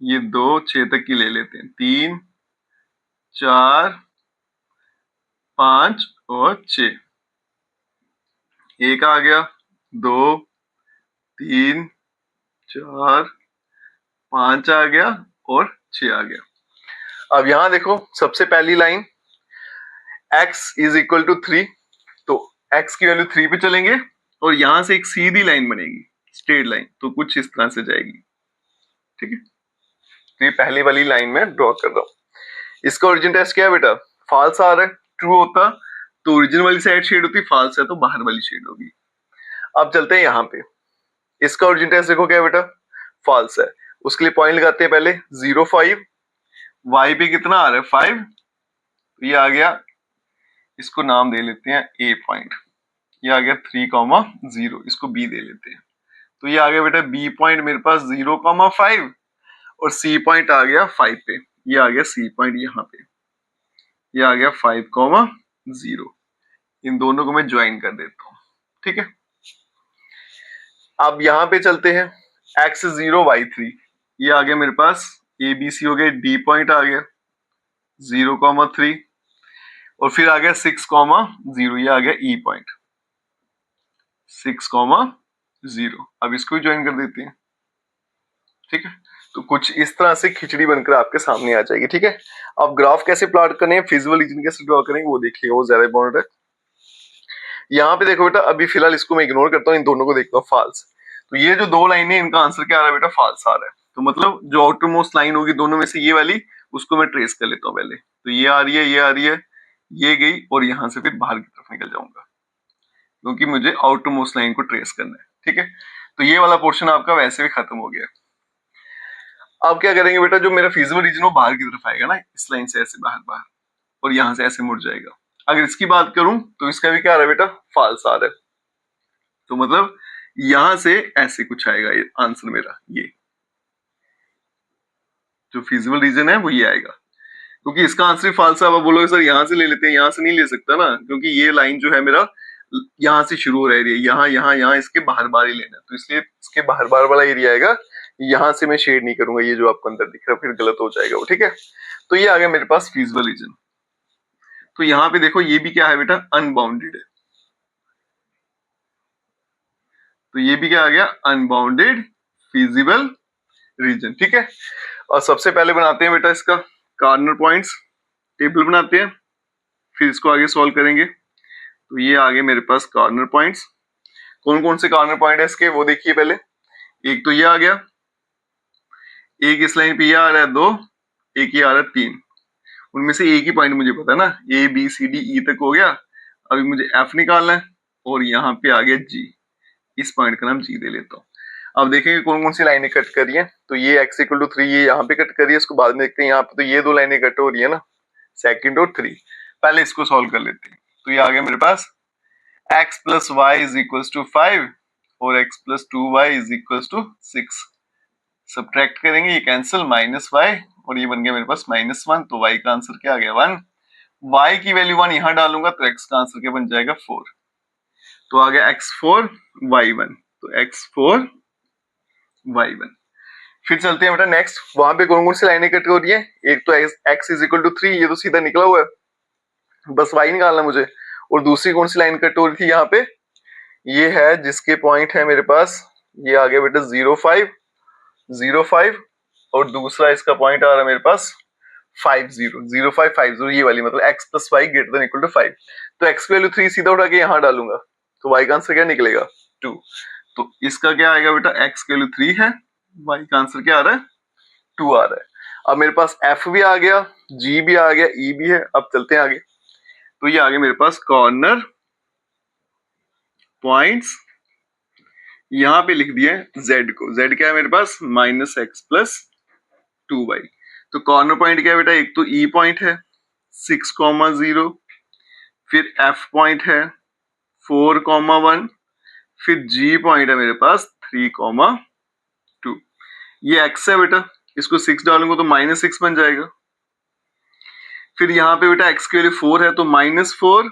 ये 2 6 तक की ले लेते हैं, 3 4 5 और 6। एक आ गया 2 3 4 5 आ गया और 6 आ गया। अब यहां देखो सबसे पहली line x is equal to 3, तो x की वैल्यू 3 पे चलेंगे और यहां से एक सीधी लाइन बनेगी स्ट्रेट लाइन, तो कुछ इस तरह से जाएगी। ठीक है, तो ये पहली वाली लाइन में ड्रॉ कर रहा हूं। इसका ओरिजिन टेस्ट क्या है बेटा फॉल्स आ रहा है, ट्रू होता तो ओरिजिन वाली साइड शेड होती, फॉल्स है तो बाहर वाली शेड होगी। अब चलते हैं यहाँ पे, इसका ओरिजिन टेस्ट देखो क्या बेटा, फॉल्स है, उसके लिए पॉइंट लगाते हैं पहले 0.5, y पे कितना आ रहा है 5, तो ये आ गया, इसको नाम दे लेते हैं a पॉइंट, ये आ गया 3,0, इसको b दे लेते हैं, तो ये आ गया बेटा b पॉइंट मेरे पास 0,5 और c पॉइंट आ गया 5 पे, ये आ गया c पॉइंट यहाँ पे, ये आ गया 5,0, इन दोनों को मैं ज्वाइन कर देता हूँ, ठीक है। अब यहाँ पे चलते हैं, x0 y3, ये आ गया मेरे पास ABC हो गया, D पॉइंट आ गया 0,3 और फिर आ गया 6,0, ये आ गया E पॉइंट 6,0, अब इसको भी ज्वाइन कर देते हैं, ठीक है। तो कुछ इस तरह से खिचड़ी बनकर आपके सामने आ जाएगी, ठीक है। अब ग्राफ कैसे प्लॉट करने हैं, फिजिबल रीजन कैसे ड्रॉ करेंगे वो देखिएगा, वो ज्यादा इंपॉर्टेंट है। यहाँ पे देखो बेटा, अभी फिलहाल इसको मैं इग्नोर करता हूँ, इन दोनों को देखता हूँ फॉल्स, तो ये जो दो लाइन है इनका आंसर क्या आ रहा है बेटा, फॉल्स आ रहा है। तो मतलब जो आउटर मोस्ट लाइन होगी दोनों में से ये वाली, उसको मैं ट्रेस कर लेता हूँ पहले, तो ये आ रही है, ये आ रही है, ये गई और यहाँ से फिर बाहर की तरफ निकल जाऊंगा, क्योंकि मुझे आउटर मोस्ट लाइन को ट्रेस करना है, ठीक है। तो ये वाला पोर्शन आपका वैसे भी खत्म हो गया। अब क्या करेंगे बेटा, जो मेरा फिजिबल रीजन वो बाहर की तरफ आएगा ना, इस लाइन से ऐसे बाहर बाहर और यहाँ से ऐसे मुड़ जाएगा। अगर इसकी बात करूं तो इसका भी क्या आ रहा है बेटा, फॉल्स आ रहा है, तो मतलब यहां से ऐसे कुछ आएगा, ये आंसर मेरा, ये जो फिजिबल रीजन है वो ये आएगा, क्योंकि इसका आंसर फॉल्स है। अब बोलोगे सर यहाँ से ले लेते हैं, यहाँ से नहीं ले सकता ना, क्योंकि ये लाइन जो है मेरा यहाँ से शुरू हो रहा है, यहाँ यहाँ यहाँ इसके बाहर बाहर ही लेना है, तो इसलिए इसके बाहर बाहर वाला एरिया आएगा, यहाँ से मैं शेड नहीं करूंगा, ये जो आपको अंदर दिख रहा है फिर गलत हो जाएगा वो, ठीक है। तो ये आ गया मेरे पास फिजिबल रीजन। तो यहाँ पे देखो ये भी क्या है बेटा, अनबाउंडेड है, तो ये भी क्या आ गया, अनबाउंडेड फिजिबल रीजन, ठीक है। और सबसे पहले बनाते हैं बेटा इसका कॉर्नर पॉइंट्स, टेबल बनाते हैं, फिर इसको आगे सॉल्व करेंगे। तो ये आगे मेरे पास कॉर्नर पॉइंट्स, कौन कौन से कॉर्नर पॉइंट है इसके वो देखिए पहले। एक तो ये आ गया, एक इस लाइन पे ये आ रहा है 2, एक ये आ रहा है 3, उनमें से एक ही पॉइंट मुझे पता है ना, ABCDE तक हो गया। अभी मुझे F निकालना है और यहाँ पे आ गया G, इस पॉइंट का नाम G दे लेता हूँ। अब देखेंगे कौन कौन सी लाइनें कट करी है, तो ये x=3 ये यहाँ पे कट करी है, इसको बाद में देखते हैं। यहाँ पे तो ये दो लाइनें कट हो रही है ना, 2 और 3, पहले इसको सॉल्व कर लेते हैं। तो ये आ गया मेरे पास x + y = 5 और x + 2y = 6, सब्ट्रैक्ट करेंगे, ये कैंसिल, -y और ये बन गया मेरे पास -1, तो y का आंसर क्या आ गया 1, y की वैल्यू 1 यहाँ डालूंगा तो x का आंसर क्या बन जाएगा 4, तो आ गया x4 y1, तो x4 y1। फिर चलते हैं बेटा नेक्स्ट, वहां पे कौन कौन सी लाइनें कट हो रही है, एक तो x = 3, ये तो सीधा निकला हुआ है, बस y निकालना मुझे। और दूसरी कौन सी लाइन कट हो रही थी यहाँ पे, ये है जिसके पॉइंट है मेरे पास, ये आ गया बेटा 0,5 और दूसरा इसका पॉइंट आ रहा है मेरे पास 0,5 ये वाली, मतलब x + y > 5, तो x की वैल्यू 3 सीधा उठा के यहाँ डालूंगा, तो y का आंसर क्या निकलेगा 2, तो इसका क्या आएगा बेटा, x की वैल्यू 3 है, y का आंसर क्या आ रहा है 2 आ रहा है। अब मेरे पास f भी आ गया, g भी आ गया, e भी है। अब चलते हैं आगे, तो ये आ गया मेरे पास कॉर्नर पॉइंट्स, यहाँ पे लिख दिया है z को, z क्या है मेरे पास -x + 2y, तो कॉर्नर पॉइंट क्या है बेटा, एक तो E पॉइंट है 6,0, फिर F पॉइंट है 4,1, फिर G पॉइंट है मेरे पास 3,2, ये x है बेटा, इसको 6 डालूंगा तो -6 बन जाएगा। फिर यहाँ पे बेटा x की वैल्यू 4 है, तो -4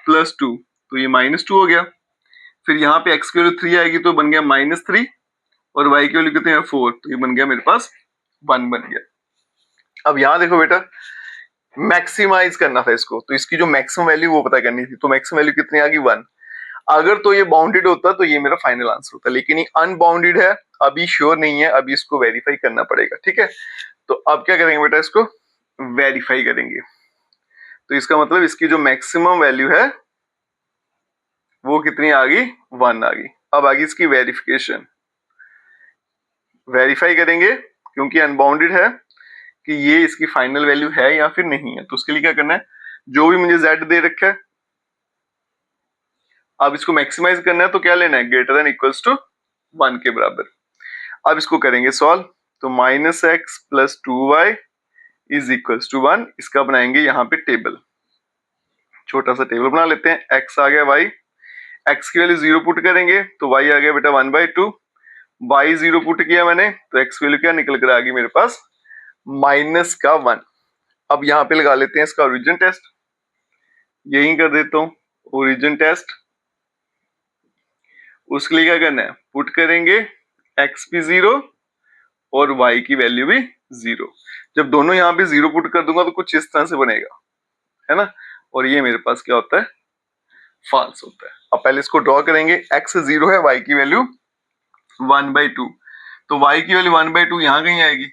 + 2, तो ये -2 हो गया। फिर यहाँ पे x की वैल्यू 3 आएगी तो बन गया -3 और y की वैल्यू कितनी है 4, तो ये बन गया मेरे पास 1 बन गया। अब यहाँ देखो बेटा, मैक्सिमाइज करना था इसको, तो इसकी जो मैक्सिमम वैल्यू वो पता करनी थी, तो मैक्सिमम वैल्यू कितनी आ गई 1। अगर तो ये बाउंडेड होता तो ये मेरा फाइनल आंसर होता, लेकिन ये अनबाउंडेड है, अभी श्योर नहीं है, अभी इसको वेरीफाई करना पड़ेगा, ठीक है। तो अब क्या करेंगे बेटा, इसको वेरीफाई करेंगे, तो इसका मतलब इसकी जो मैक्सिमम वैल्यू है वो कितनी आ गई 1 आ गई। अब आ गई इसकी वेरिफिकेशन, वेरीफाई करेंगे क्योंकि अनबाउंडेड है कि ये इसकी फाइनल वैल्यू है या फिर नहीं है, तो उसके लिए क्या करना है, जो भी मुझे z दे रखा है, अब इसको मैक्सिमाइज करना है तो क्या लेना है, ग्रेटर देन इक्वल्स टू 1 के बराबर। अब इसको करेंगे सॉल्व, तो minus x plus 2y is equals to 1। इसका बनाएंगे यहाँ पे टेबल, छोटा सा टेबल बना लेते हैं। x आ गया y, x की वैल्यू 0 पुट करेंगे तो y आ गया बेटा 1/2, y 0 पुट किया मैंने तो x वैल्यू क्या निकल कर आ गई मेरे पास, माइनस का 1। अब यहाँ पे लगा लेते हैं इसका ओरिजिन टेस्ट, यही कर देता हूँ ओरिजिन टेस्ट। उसके लिए क्या करना है, पुट करेंगे x भी 0 और y की वैल्यू भी 0। जब दोनों यहाँ पे 0 पुट कर दूंगा तो कुछ इस तरह से बनेगा, है ना, और ये मेरे पास क्या होता है, फॉल्स होता है। अब पहले इसको ड्रॉ करेंगे, x 0 है, y की वैल्यू 1/2, तो y की वैल्यू 1/2 यहाँ कहीं आएगी,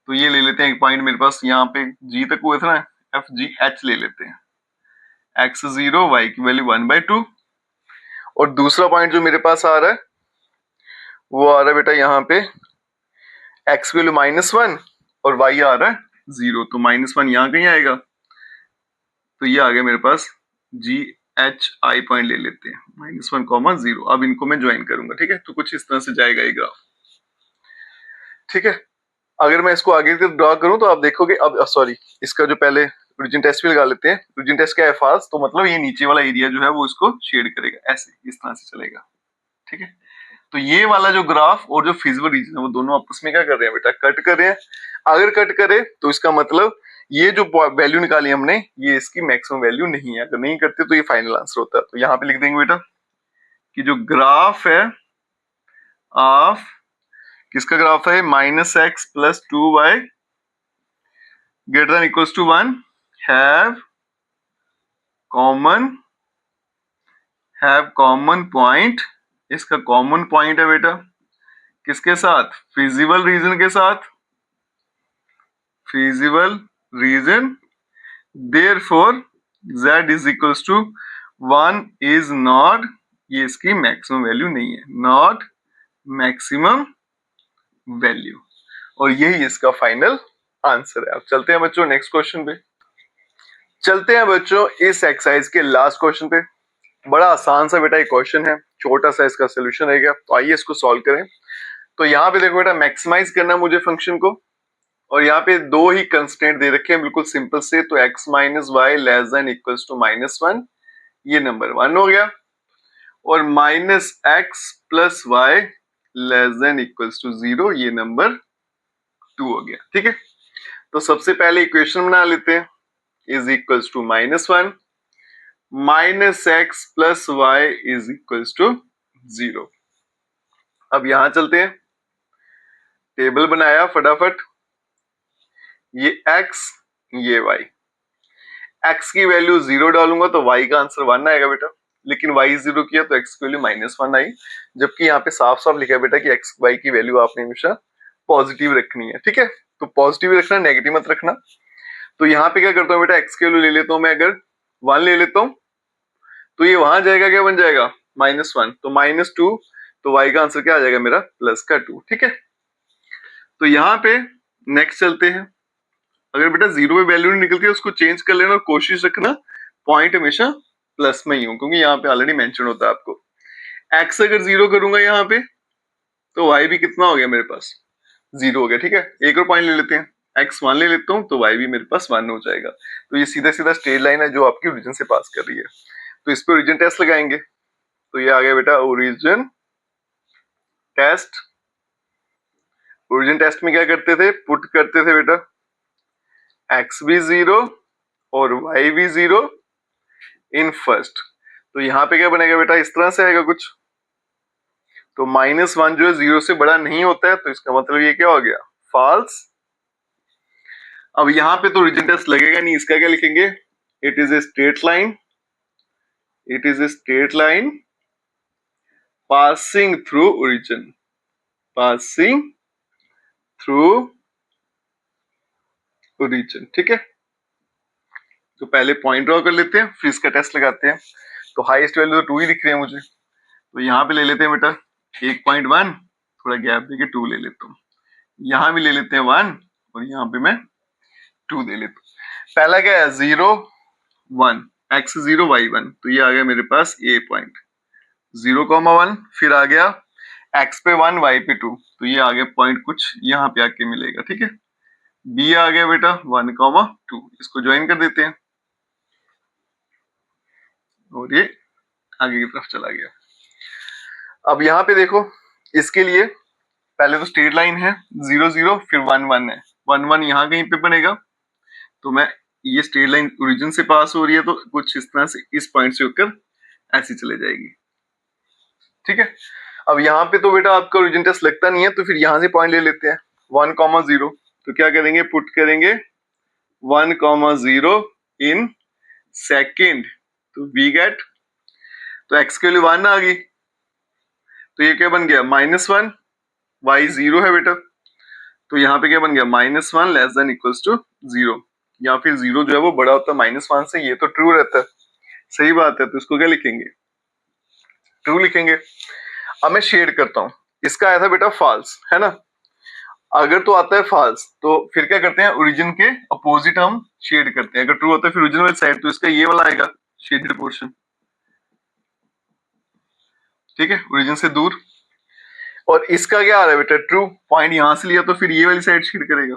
तो ये ले लेते हैं एक पॉइंट मेरे पास यहाँ पे g तक हुआ था ना, FGH ले लेते हैं, x 0 y की वैल्यू 1/2। और दूसरा पॉइंट जो मेरे पास आ रहा है वो आ रहा है बेटा यहाँ पे x वैल्यू -1 और y आ रहा है 0, तो -1 यहाँ कहीं आएगा, तो ये आ गया मेरे पास GHI पॉइंट ले लेते हैं, -1, 0। अब इनको मैं ज्वाइन करूंगा, ठीक है, तो कुछ इस तरह से जाएगा ये ग्राफ, ठीक है। अगर मैं इसको आगे से ड्रॉ करूं तो आप देखोगे, अब सॉरी इसका जो पहले ओरिजिन टेस्ट भी लगा लेते हैं। ओरिजिन टेस्ट क्या है, फाल्स, तो मतलब ये नीचे वाला एरिया जो है वो इसको शेड करेगा, ऐसे इस तरह से चलेगा, ठीक है। तो ये वाला जो ग्राफ और जो फिजिबल रीजन है वो दोनों आपस में क्या कर रहे हैं बेटा, कट कर रहे हैं। अगर कट करे तो इसका मतलब ये जो वैल्यू निकाली हमने ये इसकी मैक्सिमम वैल्यू नहीं है, अगर नहीं करते तो ये फाइनल आंसर होता है। तो यहाँ पे लिख देंगे बेटा कि जो ग्राफ है ऑफ, किसका ग्राफ है, -x plus 2y greater than equals to 1 have common point. इसका कॉमन पॉइंट है बेटा किसके साथ, फिजिबल रीजन के साथ, feasible region, therefore z is equals to 1 is not, ये इसकी मैक्सिमम वैल्यू नहीं है, नॉट मैक्सिमम वैल्यू, और यही इसका फाइनल आंसर है। अब चलते हैं बच्चों नेक्स्ट क्वेश्चन पे, चलते हैं बच्चों इस एक्सरसाइज के लास्ट क्वेश्चन पे। बड़ा आसान सा बेटा एक क्वेश्चन है, छोटा सा इसका सोल्यूशन रहेगा, तो आइए इसको सॉल्व करें। तो यहाँ पे देखो बेटा मैक्सिमाइज करना मुझे फंक्शन को, और यहाँ पे दो ही कंस्टेंट दे रखे हैं बिल्कुल सिंपल से, तो x minus y less than equals to -1, ये नंबर 1 हो गया, और -x plus y less than equals to 0, ये नंबर 2 हो गया, ठीक है। तो सबसे पहले इक्वेशन बना लेते हैं, is equals to -1 -x plus y is equals to 0। अब यहां चलते हैं, टेबल बनाया फटाफट, ये x ये y, x की वैल्यू 0 डालूंगा तो y का आंसर 1 आएगा बेटा, लेकिन y 0 किया तो x की वैल्यू -1 आई, जबकि यहाँ पे साफ साफ लिखा है बेटा कि x y की वैल्यू आपने हमेशा पॉजिटिव रखनी है, ठीक है, तो पॉजिटिव रखना, नेगेटिव मत रखना। तो यहाँ पे क्या करता हूँ बेटा, x की वैल्यू ले लेता हूँ मैं, अगर 1 ले लेता हूँ तो ये वहां जाएगा, क्या बन जाएगा, -1, तो -2, तो y का आंसर क्या आ जाएगा मेरा, +2, ठीक है। तो यहाँ पे नेक्स्ट चलते हैं, अगर बेटा 0 पे वैल्यू नहीं निकलती है उसको चेंज कर लेना, और कोशिश रखना पॉइंट हमेशा प्लस में ही हो, क्योंकि यहाँ पे ऑलरेडी मेंशन होता है आपको। x अगर 0 करूंगा यहाँ पे तो y भी कितना हो गया मेरे पास, 0 हो गया, ठीक है। एक और पॉइंट ले लेते हैं, x 1 ले लेता हूँ तो y भी मेरे पास 1 हो जाएगा। तो ये सीधा सीधा स्ट्रेट लाइन है जो आपकी ओरिजिन से पास कर रही है, तो इस पे ओरिजिन टेस्ट लगाएंगे, तो ये आ गया बेटा ओरिजिन टेस्ट। ओरिजिन टेस्ट में क्या करते थे, पुट करते थे बेटा x भी 0 और y भी 0 इन फर्स्ट, तो यहाँ पे क्या बनेगा बेटा, इस तरह से आएगा कुछ, तो -1 जो है 0 से बड़ा नहीं होता है, तो इसका मतलब ये क्या हो गया, फॉल्स। अब यहाँ पे तो ओरिजिन टेस्ट लगेगा नहीं, इसका क्या लिखेंगे, it is a straight line, it is a straight line passing through origin, passing through origin, ठीक है। तो पहले पॉइंट ड्रॉ कर लेते हैं, फिर इसका टेस्ट लगाते हैं। तो हाईएस्ट वैल्यू तो 2 ही दिख रही है मुझे, तो यहाँ पे ले लेते हैं बेटा 1.1, थोड़ा गैप देके 2 ले लेता हूँ, यहाँ भी ले लेते हैं 1 और यहाँ पे मैं 2 ले लेता हूँ। पहला क्या है 0 1, x 0 y 1, तो ये आ गया मेरे पास ए पॉइंट 0,1, फिर आ गया x पे 1 y पे 2, तो ये आ गया पॉइंट कुछ यहाँ पे आके मिलेगा, ठीक है। b आ गया बेटा 1,2, इसको ज्वाइन कर देते हैं और ये आगे की तरफ चला गया। अब यहाँ पे देखो, इसके लिए पहले तो स्ट्रेट लाइन है 0 0, फिर 1 1 है, 1 1 यहाँ कहीं पे बनेगा, तो मैं ये स्ट्रेट लाइन ओरिजिन से पास हो रही है, तो कुछ इस तरह से इस पॉइंट से होकर ऐसी चले जाएगी, ठीक है। अब यहाँ पे तो बेटा आपका ओरिजिन टेस्ट लगता नहीं है, तो फिर यहाँ से पॉइंट ले लेते हैं 1,0, तो क्या करेंगे, पुट करेंगे 1,0 इन सेकेंड, तो वी गेट, तो x के लिए 1 आ गई, तो ये क्या बन गया -1, y 0 है बेटा, तो यहाँ पे क्या बन गया -1 लेस देन इक्वल्स टू 0, या फिर 0 जो है वो बड़ा होता है -1 से, ये तो ट्रू रहता है, सही बात है, तो इसको क्या लिखेंगे, ट्रू लिखेंगे। अब मैं शेड करता हूं, इसका आया था बेटा फॉल्स, है ना, अगर तो आता है फॉल्स तो फिर क्या करते हैं, ओरिजिन के अपोजिट हम शेड करते हैं, अगर ट्रू होता है फिर ओरिजिन वाली साइड, तो इसका ये वाला आएगा शेडेड पोर्शन, ठीक है, ओरिजिन से दूर। और इसका क्या आ रहा है बेटा, ट्रू, पॉइंट यहां से लिया तो फिर ये वाली साइड शेड करेगा,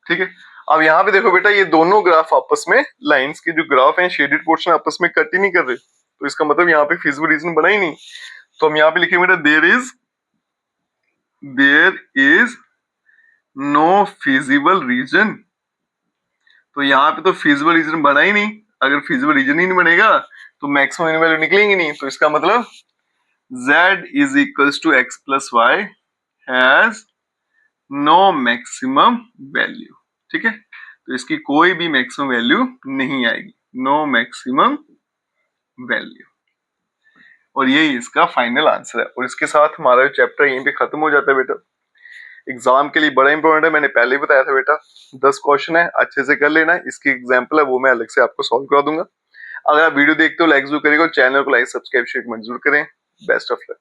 ठीक है। अब यहाँ पे देखो बेटा, ये दोनों ग्राफ आपस में, लाइंस के जो ग्राफ हैं शेडेड पोर्शन आपस में कट ही नहीं कर रहे, तो इसका मतलब यहाँ पे फिजिबल रीजन बना ही नहीं, तो हम यहाँ पे लिखेंगे बेटा there is no feasible region, तो यहाँ पे तो फिजिबल रीजन बना ही नहीं, अगर फिजिबल रीजन ही नहीं बनेगा तो मैक्सिमम वैल्यू निकलेंगी नहीं, तो इसका मतलब z is equals to x plus y has no maximum value, ठीक है, तो इसकी कोई भी मैक्सिमम वैल्यू नहीं आएगी, नो मैक्सिमम वैल्यू, और यही इसका फाइनल आंसर है। और इसके साथ हमारा चैप्टर यहीं पे खत्म हो जाता है बेटा, एग्जाम के लिए बड़ा इंपॉर्टेंट है, मैंने पहले ही बताया था बेटा, 10 क्वेश्चन है, अच्छे से कर लेना, इसकी एग्जाम्पल है वो मैं अलग से आपको सॉल्व करा दूंगा। अगर आप वीडियो देखते हो लाइक जरूर करिएगा, चैनल को लाइक सब्सक्राइब शेयर जरूर करें। Best of luck.